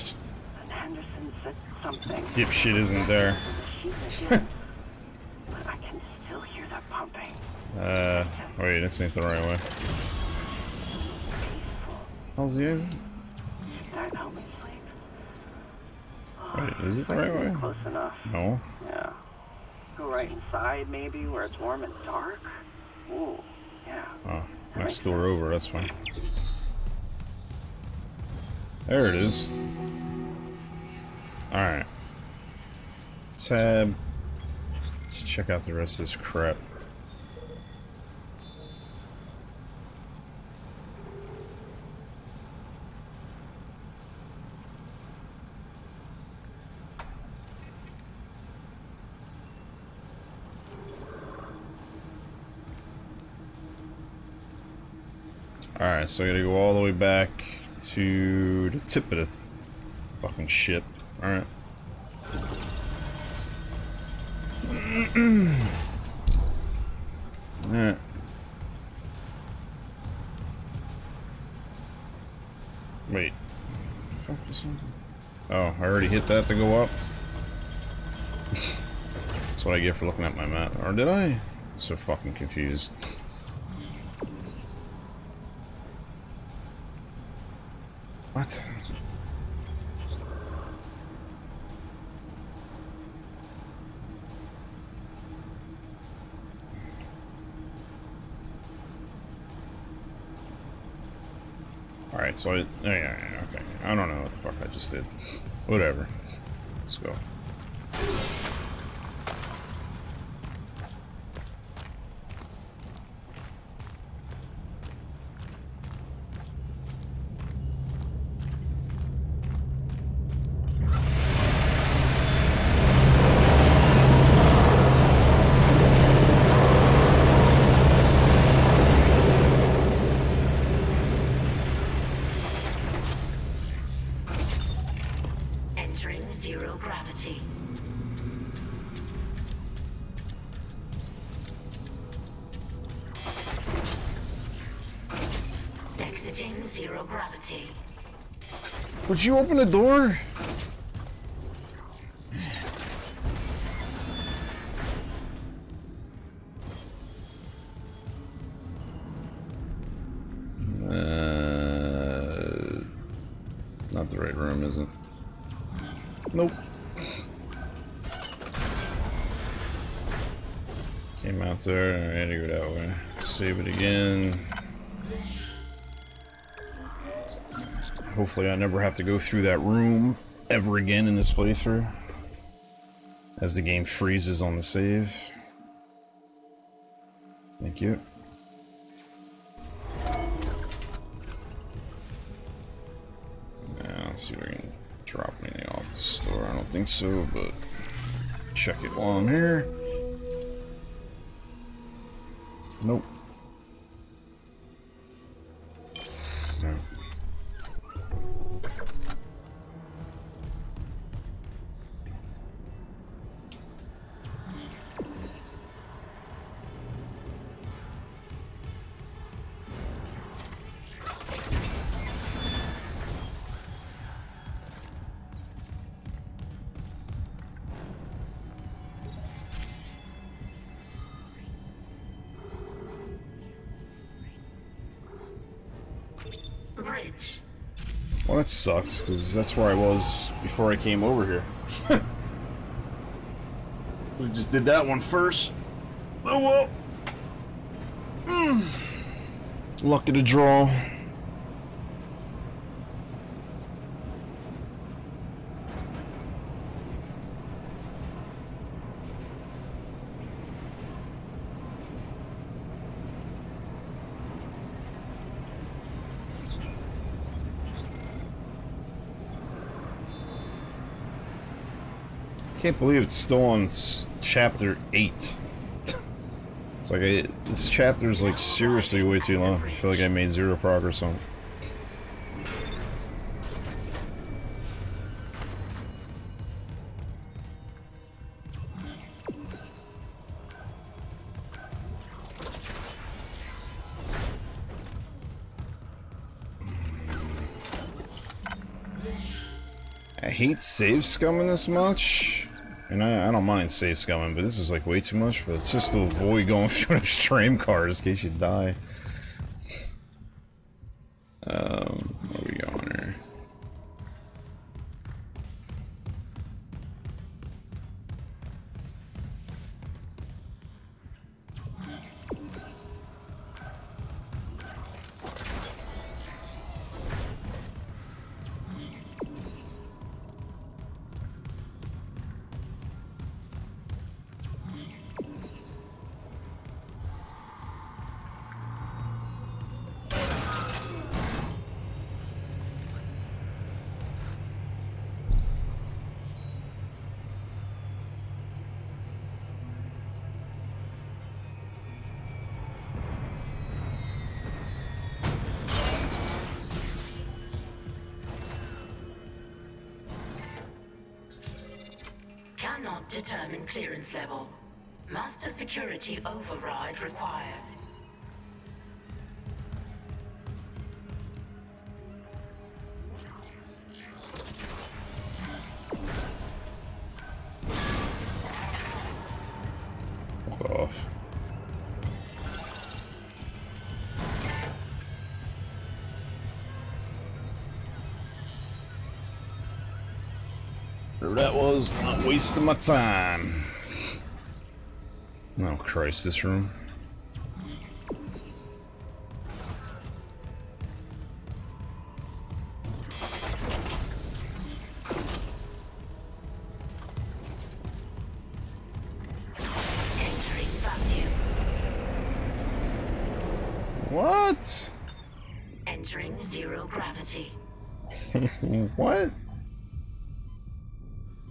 And Henderson said something. dipshit isn't there. But I can still hear that pumping. Wait, this ain't the right way. How's the exit? That helped me sleep. Wait, is it the right way? Close enough. No. Yeah. Go right inside, maybe, where it's warm and dark. Ooh, yeah. Oh, next door over, that's fine. There it is. Alright. Tab. Let's check out the rest of this crap. Alright, so I gotta go all the way back to the tip of the fucking ship. Alright. Alright. Wait. Fuck this one. Oh, I already hit that to go up? That's what I get for looking at my map. Or did I? I'm so fucking confused. What? Alright, so yeah, okay. I don't know what the fuck I just did. Whatever. Let's go. Entering zero gravity. Exiting zero gravity. Would you open the door? Not the right room, is it? Nope. Came out there, I had to go that way. Save it again. Hopefully I never have to go through that room ever again in this playthrough. As the game freezes on the save. Thank you. Now, let's see if we can drop anything off the store. I don't think so, but check it while I'm here. Nope. No. Bridge. Well, that sucks, because that's where I was before I came over here. We just did that one first. Oh well. Lucky to draw. can't believe it's still on chapter 8. It's like this chapter is like seriously way too long. I feel like I made zero progress on it. I hate save scumming this much. And I don't mind save scumming, but this is like way too much. But it's just to avoid going through those tram cars in case you die. Where are we going here? Cannot determine clearance level. Master security override required. Fuck off. That was not wasting my time. Oh Christ, this room. Entering vacuum. What? Entering zero gravity. What?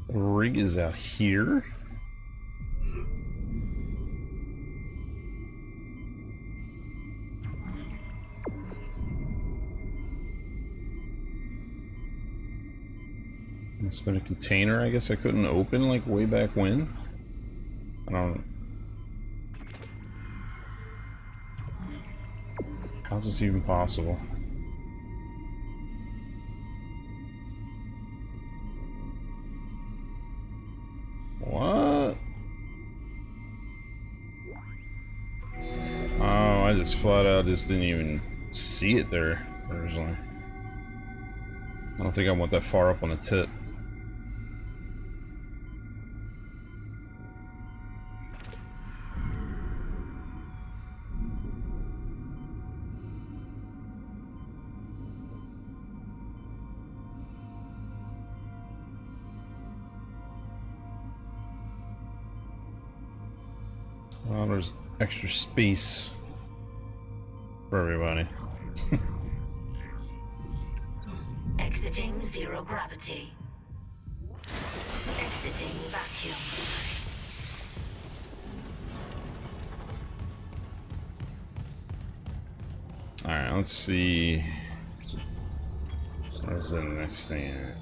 The rig is out here? It's been a container I guess I couldn't open like way back when? I don't... How's this even possible? What? Oh, I just flat out just didn't even see it there originally. I don't think I went that far up on the tip. Well, there's extra space for everybody. Exiting zero gravity. Exiting vacuum. Alright, let's see. Where's the next thing at?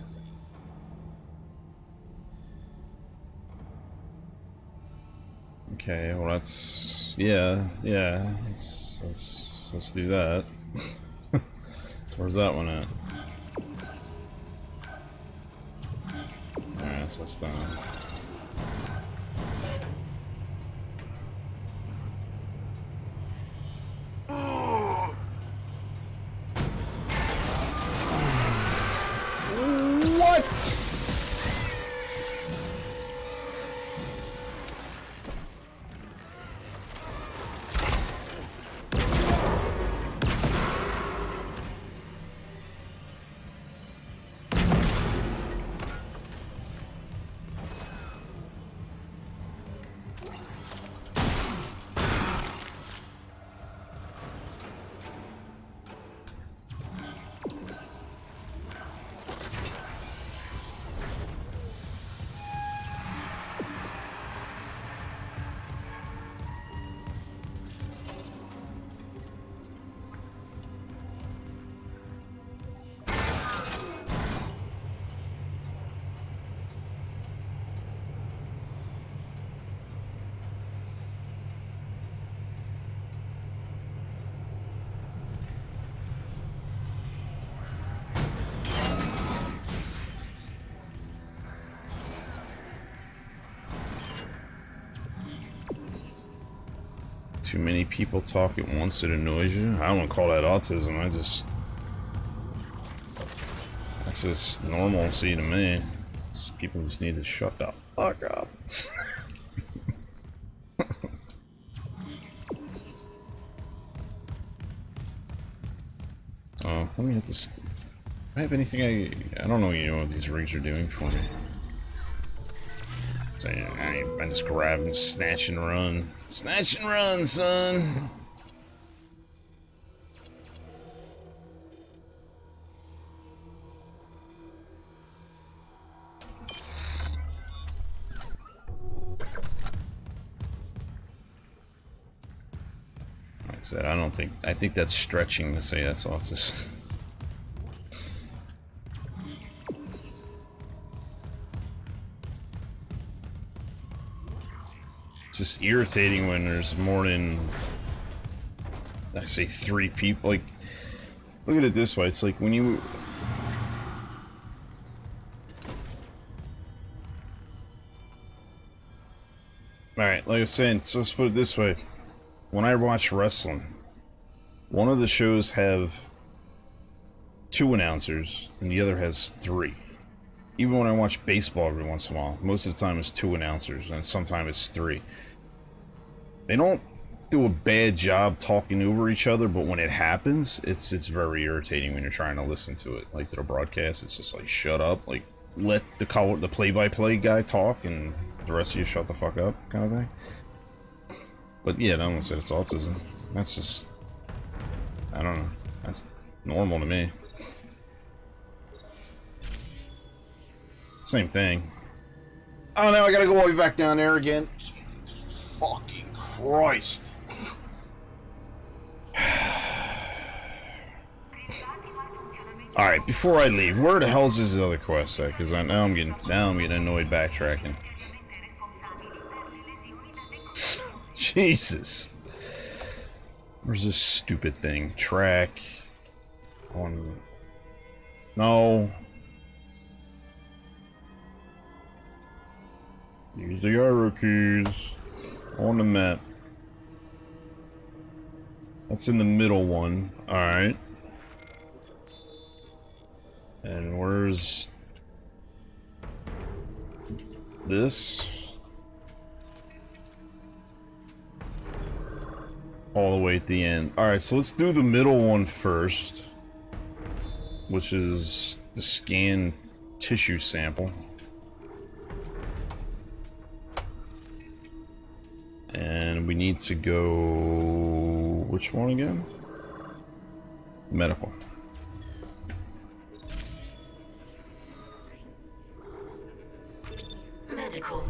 Okay, well that's... yeah, let's do that. So where's that one at? Alright, so that's done. What? Too many people talk at once, it annoys you. I don't call that autism. That's just normalcy to me. Just people just need to shut the fuck up. Oh, let me hit this. Do I have anything I don't know, what these rigs are doing for me. So I just grab and snatch and run. Snatch and run, son! Like I said, I think that's stretching to say that's autism. It's just irritating when there's more than, I say, 3 people. Like, look at it this way. It's like when you... Alright, like I was saying, so let's put it this way. When I watch wrestling, one of the shows have 2 announcers, and the other has 3. Even when I watch baseball every once in a while, most of the time it's 2 announcers, and sometimes it's 3. They don't do a bad job talking over each other, but when it happens, it's very irritating when you're trying to listen to it. Like, to the broadcast, it's just like, shut up. Like, let the play-by-play guy talk, and the rest of you shut the fuck up, kind of thing. But yeah, I don't want to say it's autism. That's just... I don't know. That's normal to me. Same thing. Oh, now I gotta go all the way back down there again. Jesus fucking Christ. Alright, before I leave, where the hell's this other quest at? Because now I'm getting annoyed backtracking. Jesus. Where's this stupid thing? Track. On. No. Use the arrow keys on the map. That's in the middle one. Alright. And where's this? All the way at the end. Alright, so let's do the middle one first, which is the scan tissue sample. And we need to go... which one again? Medical. Medical.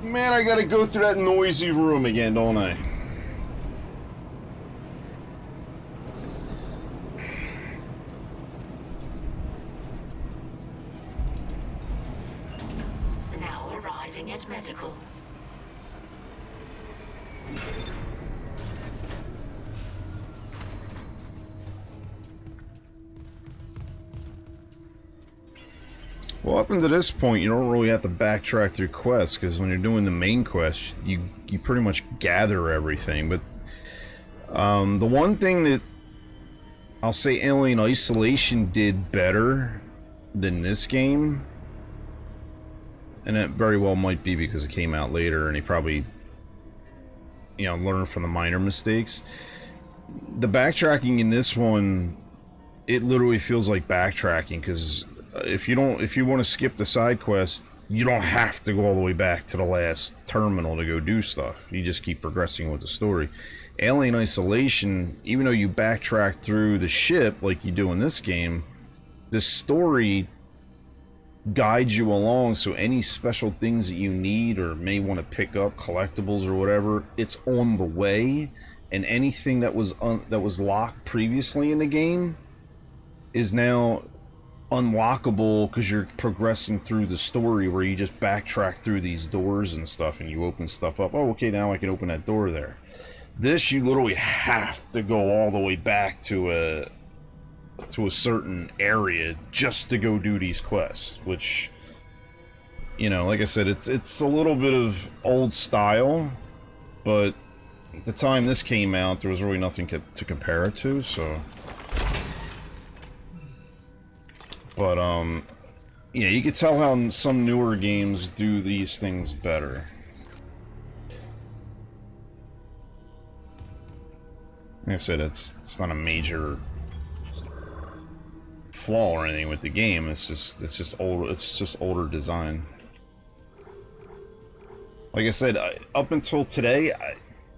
Man, I gotta go through that noisy room again, don't I? Now arriving at medical. Well, up until this point, you don't really have to backtrack through quests, because when you're doing the main quest, you pretty much gather everything. But the one thing that I'll say Alien Isolation did better than this game, and that very well might be because it came out later and he probably, learned from the minor mistakes. The backtracking in this one, it literally feels like backtracking, because if you want to skip the side quest, you don't have to go all the way back to the last terminal to go do stuff. You just keep progressing with the story. Alien Isolation, even though you backtrack through the ship like you do in this game, the story guides you along, so any special things that you need or may want to pick up, collectibles or whatever, it's on the way, and anything that was locked previously in the game is now unlockable because you're progressing through the story, where you just backtrack through these doors and stuff and you open stuff up. Oh, okay, now I can open that door there. This, you literally have to go all the way back to a certain area just to go do these quests, which you know, like I said, it's a little bit of old style, but at the time this came out, there was really nothing to compare it to, so... But, yeah, you could tell how some newer games do these things better. Like I said, it's not a major flaw or anything with the game. It's just older design. Like I said, up until today,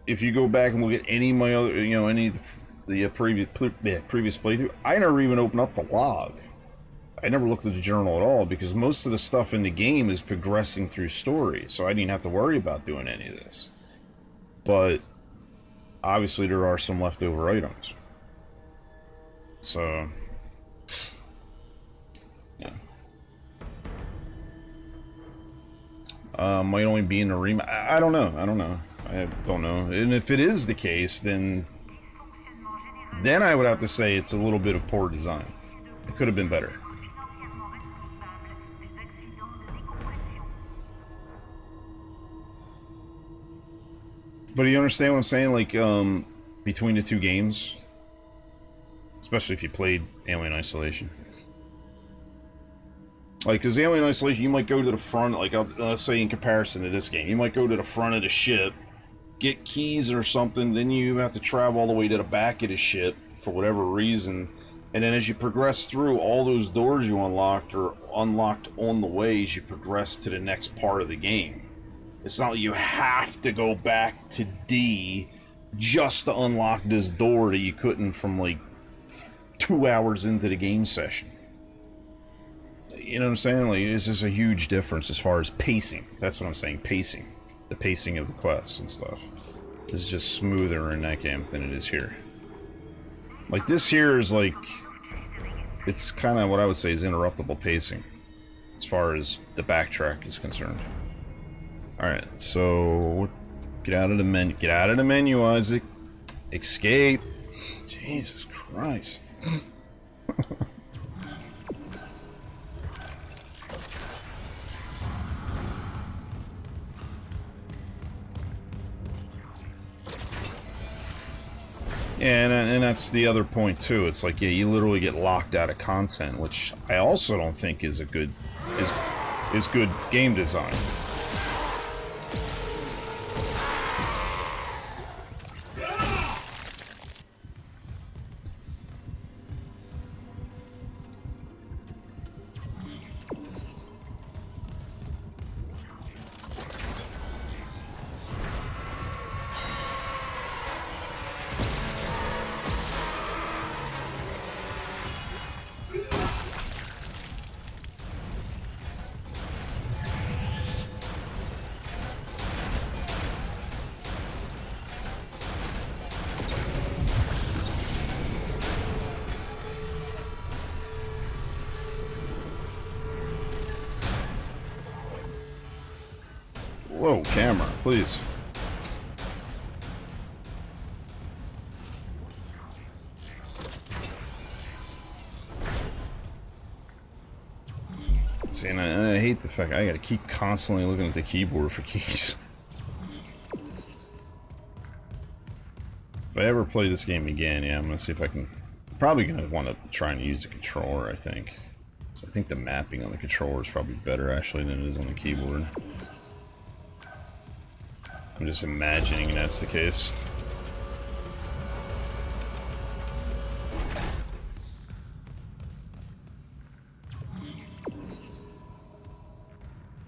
if you go back and look at any of my other, any of the previous playthrough, I never even opened up the log. I never looked at the journal at all because most of the stuff in the game is progressing through story, so I didn't have to worry about doing any of this. But obviously there are some leftover items. So yeah. Might only be in the remake. I don't know. I don't know. And if it is the case, then I would have to say it's a little bit of poor design. It could have been better. But do you understand what I'm saying? Like, between the two games? Especially if you played Alien Isolation. Like, because Alien Isolation, you might go to the front, like, let's say in comparison to this game, you might go to the front of the ship, get keys or something, then you have to travel all the way to the back of the ship, for whatever reason, and then as you progress through, all those doors you unlocked are unlocked on the way as you progress to the next part of the game. It's not like you have to go back to D just to unlock this door that you couldn't from, like, 2 hours into the game session. You know what I'm saying? Like, this is a huge difference as far as pacing. That's what I'm saying, pacing. The pacing of the quests and stuff. This is just smoother in that game than it is here. Like, this here is like... It's kind of what I would say is interruptible pacing. As far as the backtrack is concerned. Alright, so... Get out of the menu. Get out of the menu, Isaac. Escape. Jesus Christ. Yeah, and that's the other point too. It's like, yeah, you literally get locked out of content, which I also don't think is a good is good game design. Whoa, camera, please. See, and I hate the fact I gotta keep constantly looking at the keyboard for keys. If I ever play this game again, yeah, I'm gonna see if I can... Probably gonna want to try and use the controller, I think. So I think the mapping on the controller is probably better, actually, than it is on the keyboard. I'm just imagining that's the case.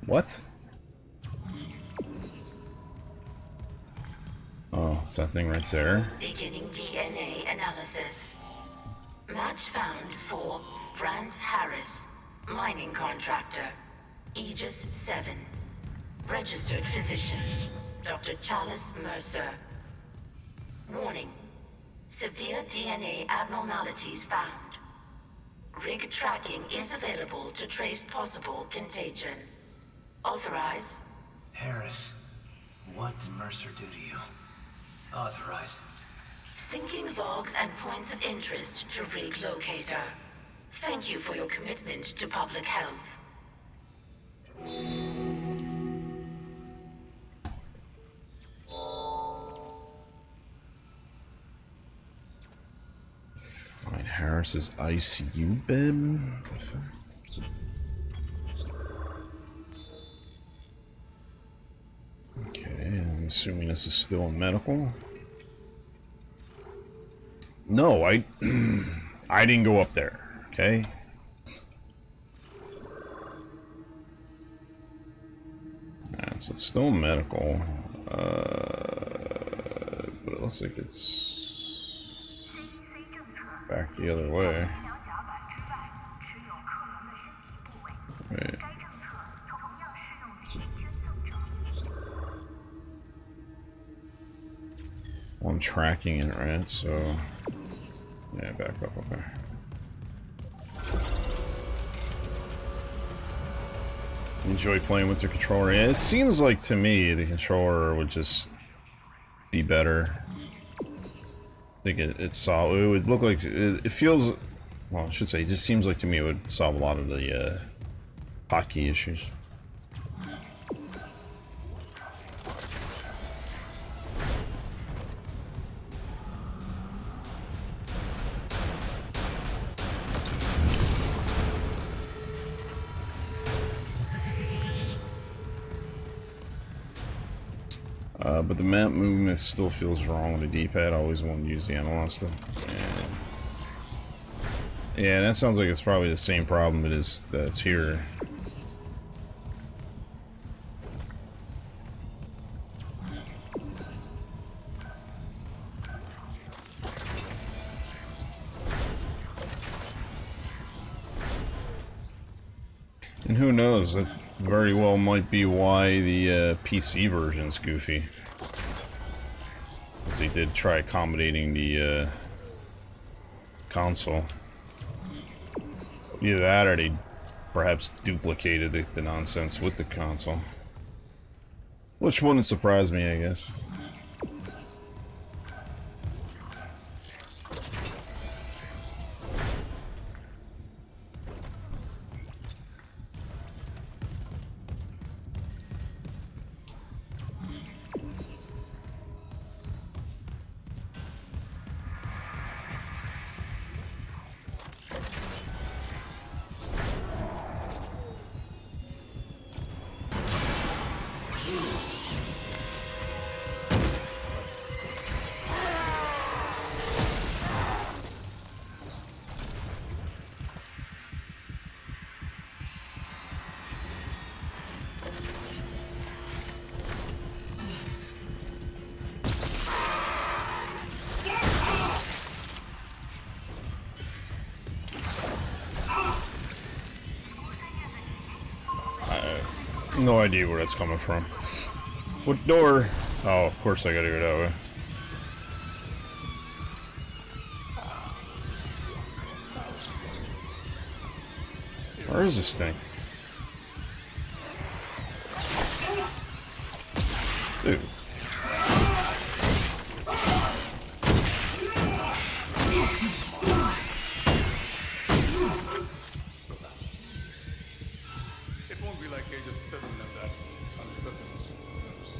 What? Oh, it's that thing right there. Beginning DNA analysis. Match found for Brant Harris, mining contractor, Aegis 7. Registered physician, Dr. Chalice Mercer. Warning. Severe DNA abnormalities found. Rig tracking is available to trace possible contagion. Authorize. Harris, what did Mercer do to you? Authorize. Syncing logs and points of interest to rig locator. Thank you for your commitment to public health. Harris's ICU bed? What the fuck? Okay, I'm assuming this is still in medical. No, I didn't go up there, okay? Alright, so it's still medical. But it looks like it's back the other way. Wait. Well, I'm tracking it, right? So, yeah, back up, okay. Enjoy playing with the controller. Yeah, it seems like to me the controller would just be better. I think it's solid. It would look like it feels. Well, I should say, it just seems like to me it would solve a lot of the hotkey issues. But the map movement still feels wrong with the D-pad. I always want to use the analog stick. Yeah, that sounds like it's probably the same problem it is that's here. And who knows, that very well might be why the PC version's goofy. Because they did try accommodating the console. Either that or they perhaps duplicated the nonsense with the console. Which wouldn't surprise me, I guess. No idea where that's coming from. What door? Oh, of course I gotta go that way. Where is this thing? Dude.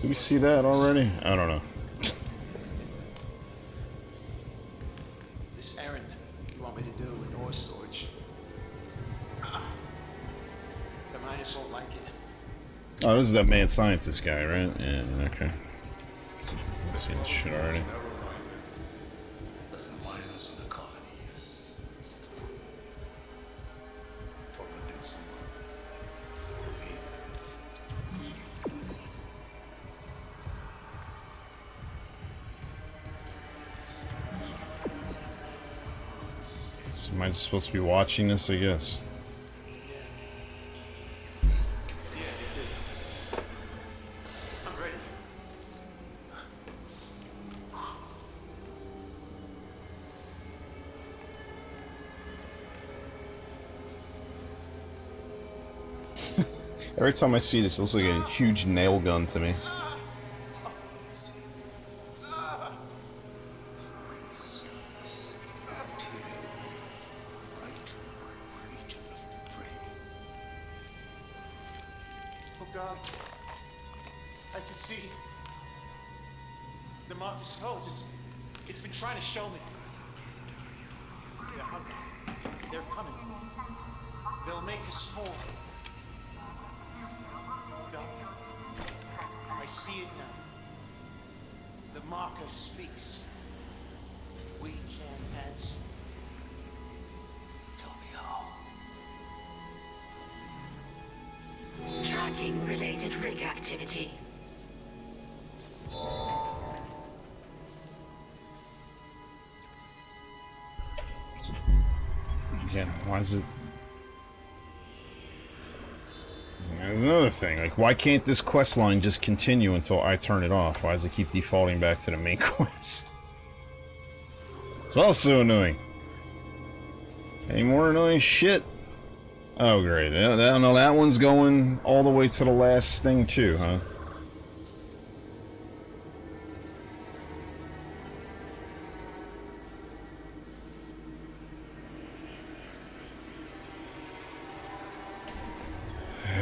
Did we see that already? I don't know. This errand you want me to do in ore storage. The miners won't like it. Oh, this is that mad scientist guy, right? Yeah, okay. I've seen this shit already. So am I supposed to be watching this, I guess? Every time I see this, it looks like a huge nail gun to me. Oh God, I can see the mark is closed. It's been trying to show me. They're hungry. They're coming. They'll make us whole. Doctor, I see it now. The marker speaks. We can answer. Tell me how. Tracking related rig activity. Again, why is it... There's another thing, like, why can't this quest line just continue until I turn it off? Why does it keep defaulting back to the main quest? It's also annoying. Any more annoying shit? Oh, great. No, that one's going all the way to the last thing, too, huh?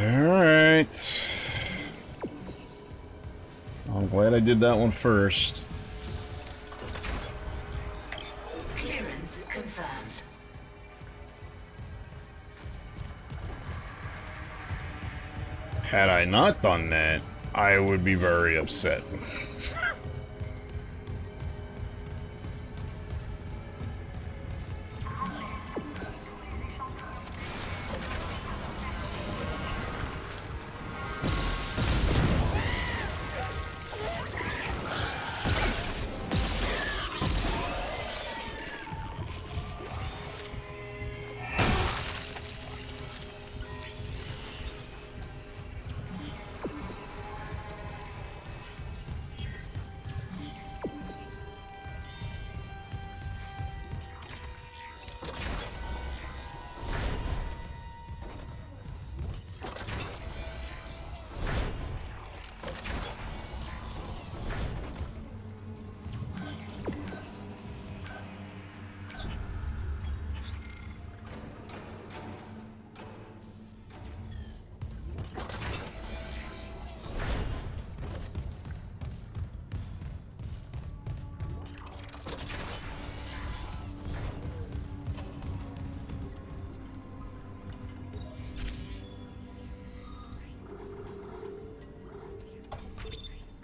Alright. I'm glad I did that one first. Clearance confirmed. Had I not done that, I would be very upset.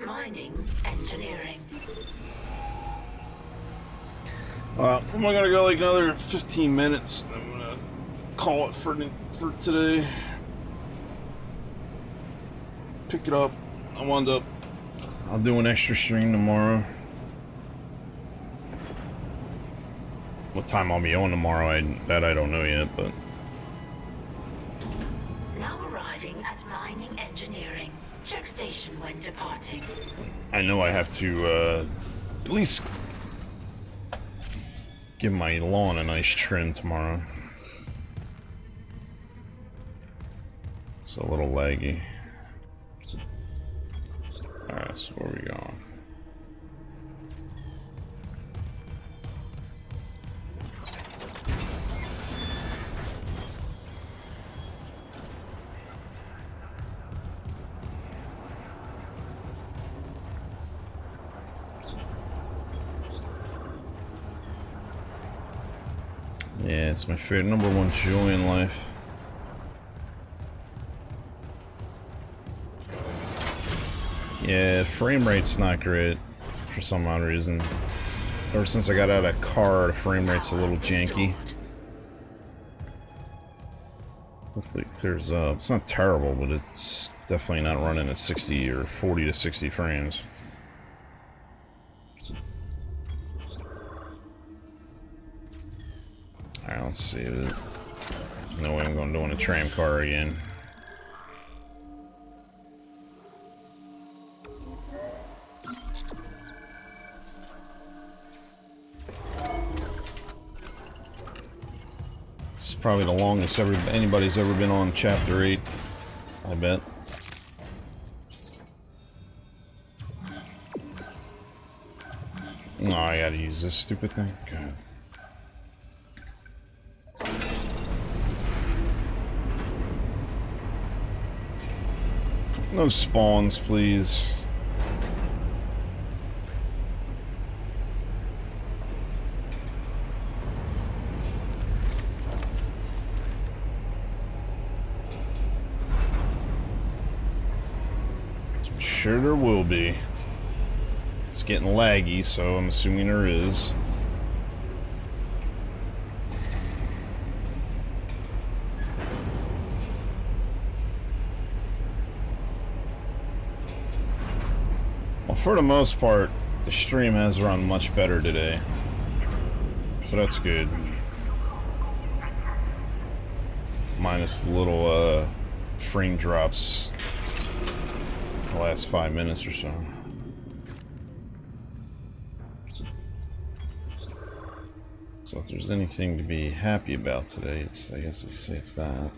Mining engineering. I'm gonna go like another 15 minutes. I'm gonna call it for today. Pick it up. I'll do an extra stream tomorrow. What time I'll be on tomorrow, I don't know yet, but... Now arriving at mining engineering. Check station when departing. I know I have to, at least give my lawn a nice trim tomorrow. It's a little laggy. Alright, so where are we going? Yeah, it's my favorite, #1 joy in life. Yeah, frame rate's not great for some odd reason. Ever since I got out of that car, the frame rate's a little janky. Hopefully it clears up. It's not terrible, but it's definitely not running at 60 or 40 to 60 frames. Alright, let's see. No way I'm going to do in a tram car again. This is probably the longest anybody's ever been on Chapter 8, I bet. No, I gotta use this stupid thing. God. No spawns, please. I'm sure there will be. It's getting laggy, so I'm assuming there is. Well, for the most part, the stream has run much better today. So that's good. Minus the little, frame drops the last 5 minutes or so. So if there's anything to be happy about today, it's, I guess you could say it's that.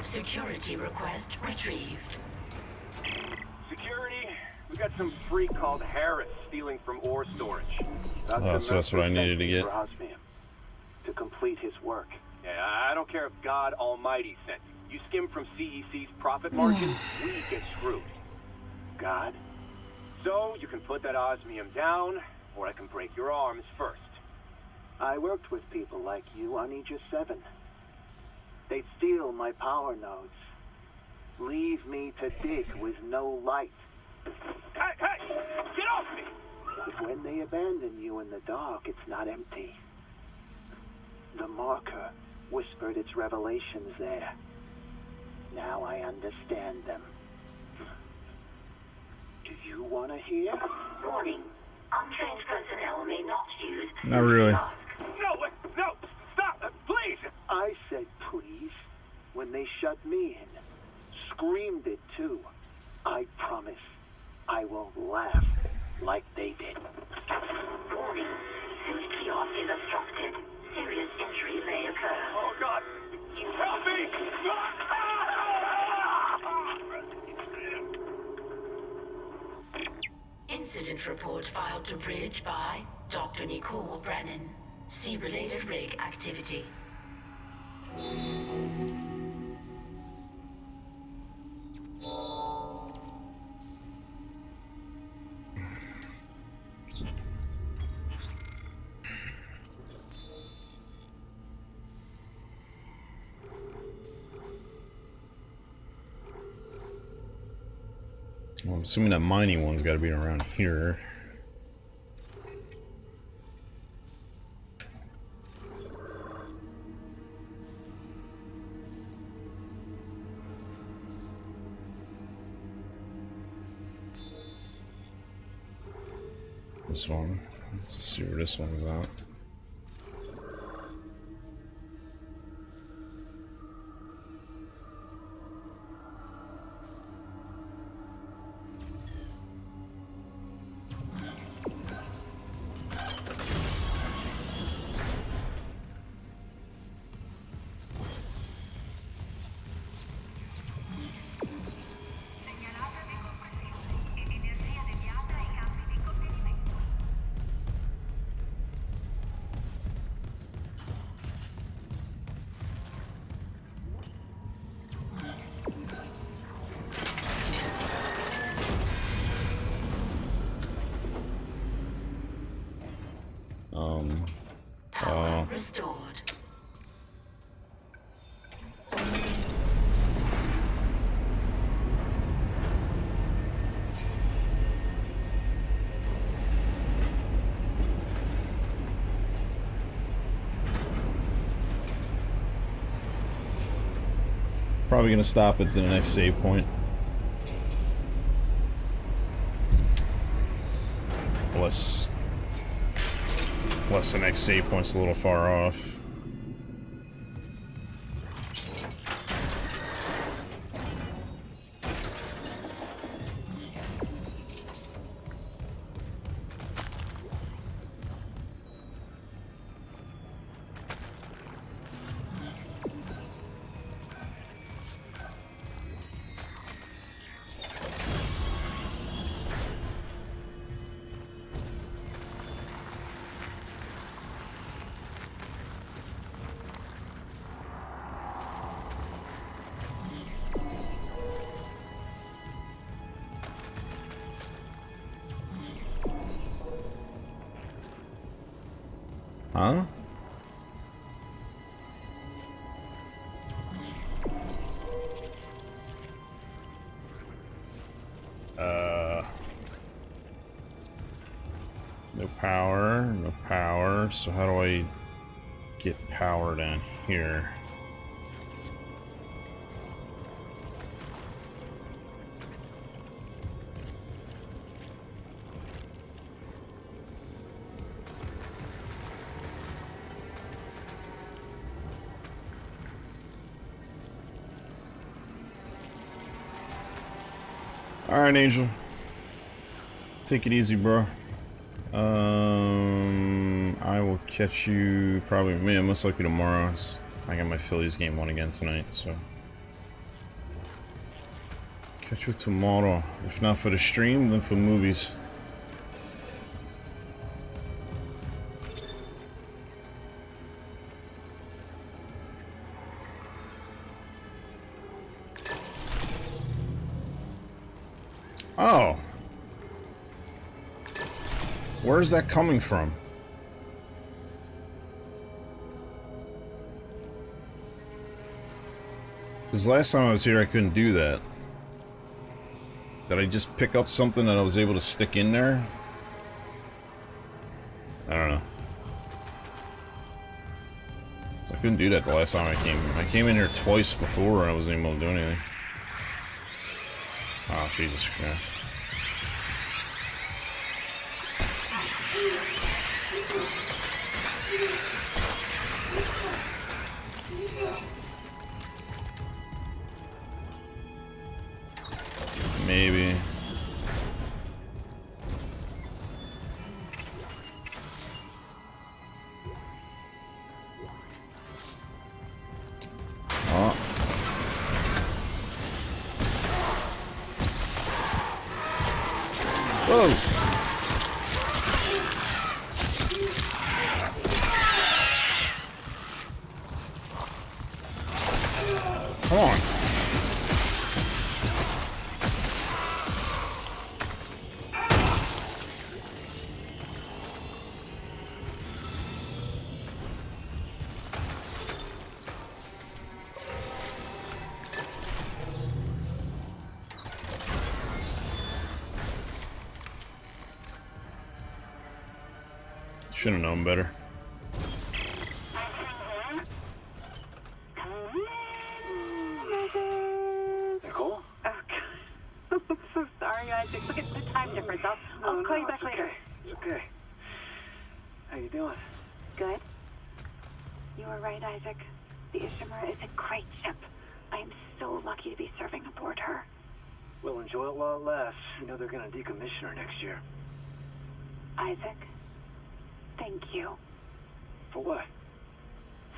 Security request retrieved. Security, we got some freak called Harris stealing from ore storage. Oh, so that's what I needed to get. To complete his work. Yeah, I don't care if God Almighty sent you. You skim from CEC's profit margin, we get screwed. God? So, you can put that osmium down, or I can break your arms first. I worked with people like you on Aegis 7. They'd steal my power nodes. Leave me to dig with no light. Hey, hey! Get off me! But when they abandon you in the dark, it's not empty. The marker whispered its revelations there. Now I understand them. Do you want to hear? Warning. Untrained personnel may not use... Not really. No, wait, no! Stop! Please! I said please when they shut me in. Screamed it too. I promise I won't laugh like they did. Warning. Suit kiosk is obstructed. Serious injury may occur. Oh, God! Help me! Incident report filed to Bridge by Dr. Nicole Brennan. See related rig activity. Well, I'm assuming that mining one's got to be around here. This one. Let's just see where this one's at. Power restored. Probably gonna stop at the next save point. Unless the next save point's a little far off. Huh? No power, no power. So how do I get power down here? Alright, Angel. Take it easy, bro. I will catch you probably, most likely tomorrow. I got my Phillies game on again tonight, so. Catch you tomorrow. If not for the stream, then for movies. Oh. Where's that coming from? Because last time I was here I couldn't do that. Did I just pick up something that I was able to stick in there? I don't know. So I couldn't do that the last time I came. I came in here twice before and I wasn't able to do anything. Oh, Jesus Christ. Maybe. Oh. Whoa. Come on. Should have known better. Nicole? Oh, I'm so sorry, Isaac. Look at the time difference. I'll call you back later. It's okay. How you doing? Good. You were right, Isaac. The Ishimura is a great ship. I am so lucky to be serving aboard her. We'll enjoy it while it lasts. You know they're gonna decommission her next year. Isaac, thank you. For what?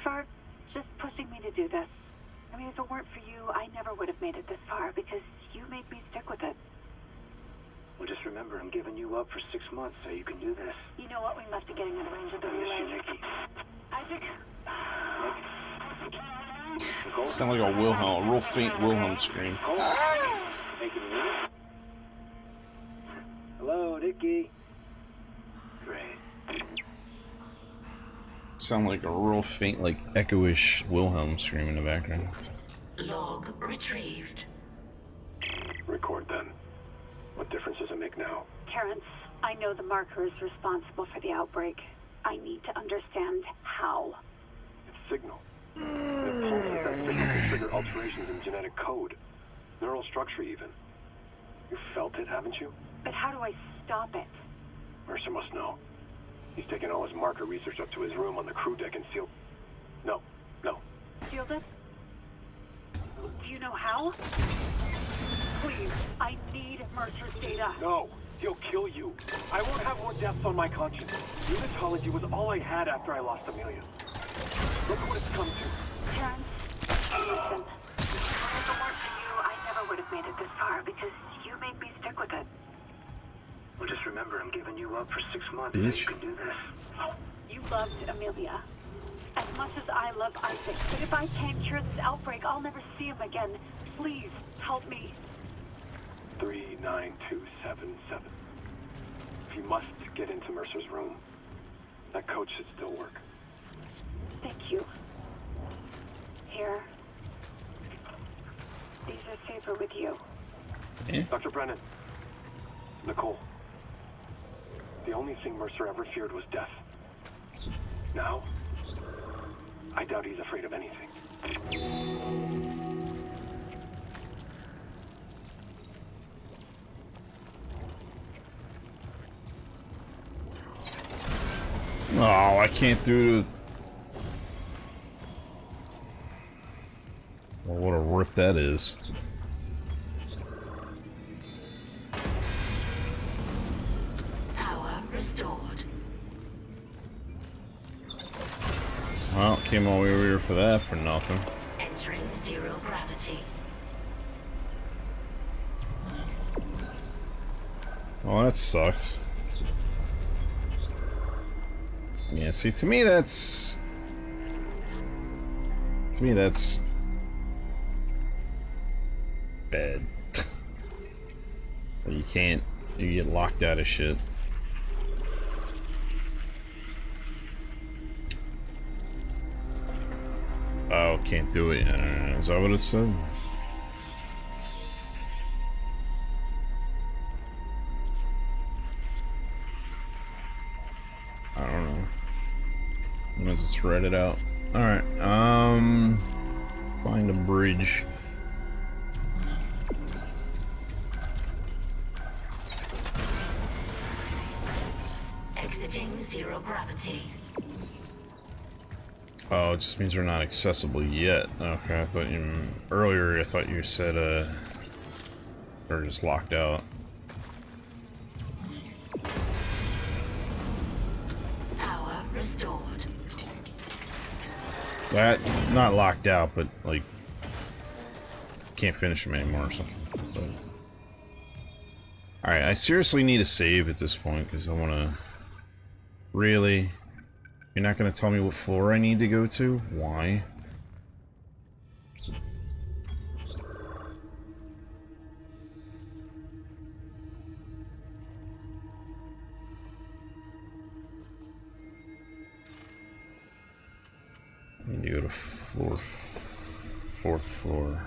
For just pushing me to do this. I mean, if it weren't for you, I never would have made it this far because you made me stick with it. Well, just remember, I'm giving you up for 6 months so you can do this. You know what? We must be getting out of range of the I miss you, relay. Nikki. Isaac? Nicole? Sound like a real faint Wilhelm scream. Nicole? Hey, can you hear me? Hello, Nikki. Great. Sound like a real faint, like echo-ish Wilhelm scream in the background. Log retrieved. Record then. What difference does it make now? Terrence, I know the marker is responsible for the outbreak. I need to understand how. It's signal. It pulses that signal to trigger alterations in genetic code. Neural structure even. You felt it, haven't you? But how do I stop it? Mercer must know. He's taken all his marker research up to his room on the crew deck and sealed... No. Shield it? Do you know how? Please, I need Mercer's data. No! He'll kill you. I won't have more deaths on my conscience. Unitology was all I had after I lost Amelia. Look what it's come to. Terrence, listen. If it weren't for you, I never would have made it this far because you made me stick with it. Well, just remember, I'm giving you up for 6 months Bitch. so you can do this. You loved Amelia as much as I love Isaac. But if I can't cure this outbreak, I'll never see him again. Please, help me. 39277. He must get into Mercer's room. That code should still work. Thank you. Here. These are safer with you. Eh? Dr. Brennan. Nicole. The only thing Mercer ever feared was death. Now, I doubt he's afraid of anything. Oh, I can't do... Well, what a rip that is. Power restored. Well, came all the way over here for that for nothing. Entering zero gravity. Oh, that sucks. Yeah, see, to me that's bad. But you get locked out of shit. Oh, can't do it. Is that what it said? I don't know. Unless it's read it out. Alright, find a bridge. Exiting zero gravity. Oh, it just means they're not accessible yet. Okay, I thought you... Earlier, I thought you said, they're just locked out. Power restored. That, not locked out, but, like... Can't finish them anymore or something. So... Alright, I seriously need a save at this point, because I want to... Really? You're not going to tell me what floor I need to go to? Why? I need to go to fourth floor.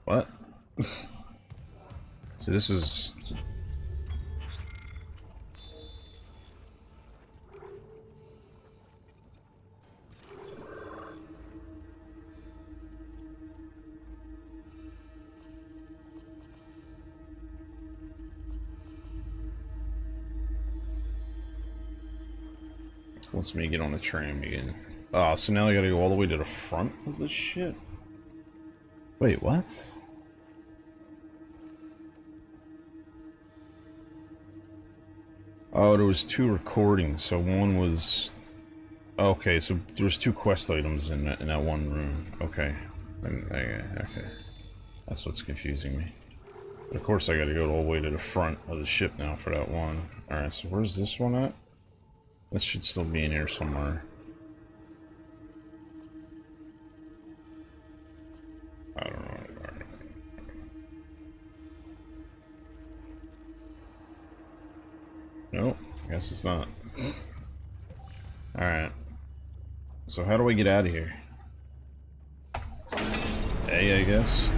What? So this is... Wants me to get on the tram again. Oh, so now I gotta go all the way to the front of this shit? Wait, what? Oh, there was 2 recordings, so one was... Okay, so there was 2 quest items in that one room. Okay. Okay. That's what's confusing me. But of course I gotta go all the way to the front of the ship now for that one. Alright, so where's this one at? This should still be in here somewhere. I don't know. Nope, I guess it's not. Alright. So how do I get out of here? A, I guess.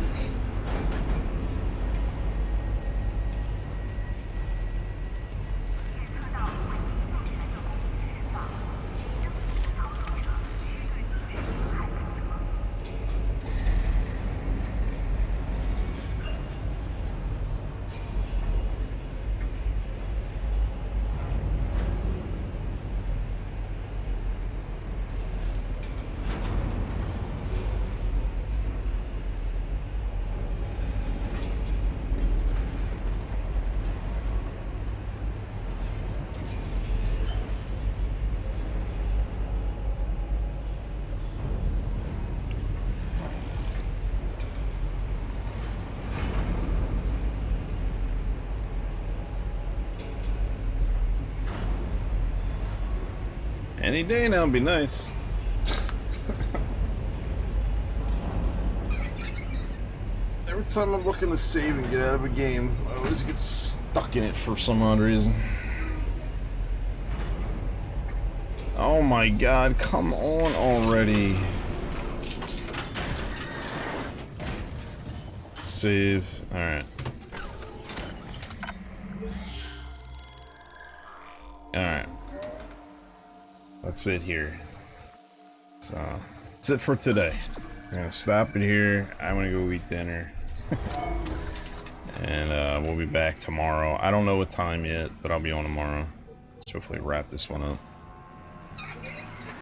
Any day now would be nice. Every time I'm looking to save and get out of a game, I always get stuck in it for some odd reason. Oh my god, come on already. Save. Alright. Alright. That's it here. So, that's it for today. I'm gonna stop it here. I'm gonna go eat dinner. And we'll be back tomorrow. I don't know what time yet, but I'll be on tomorrow. Let's hopefully wrap this one up.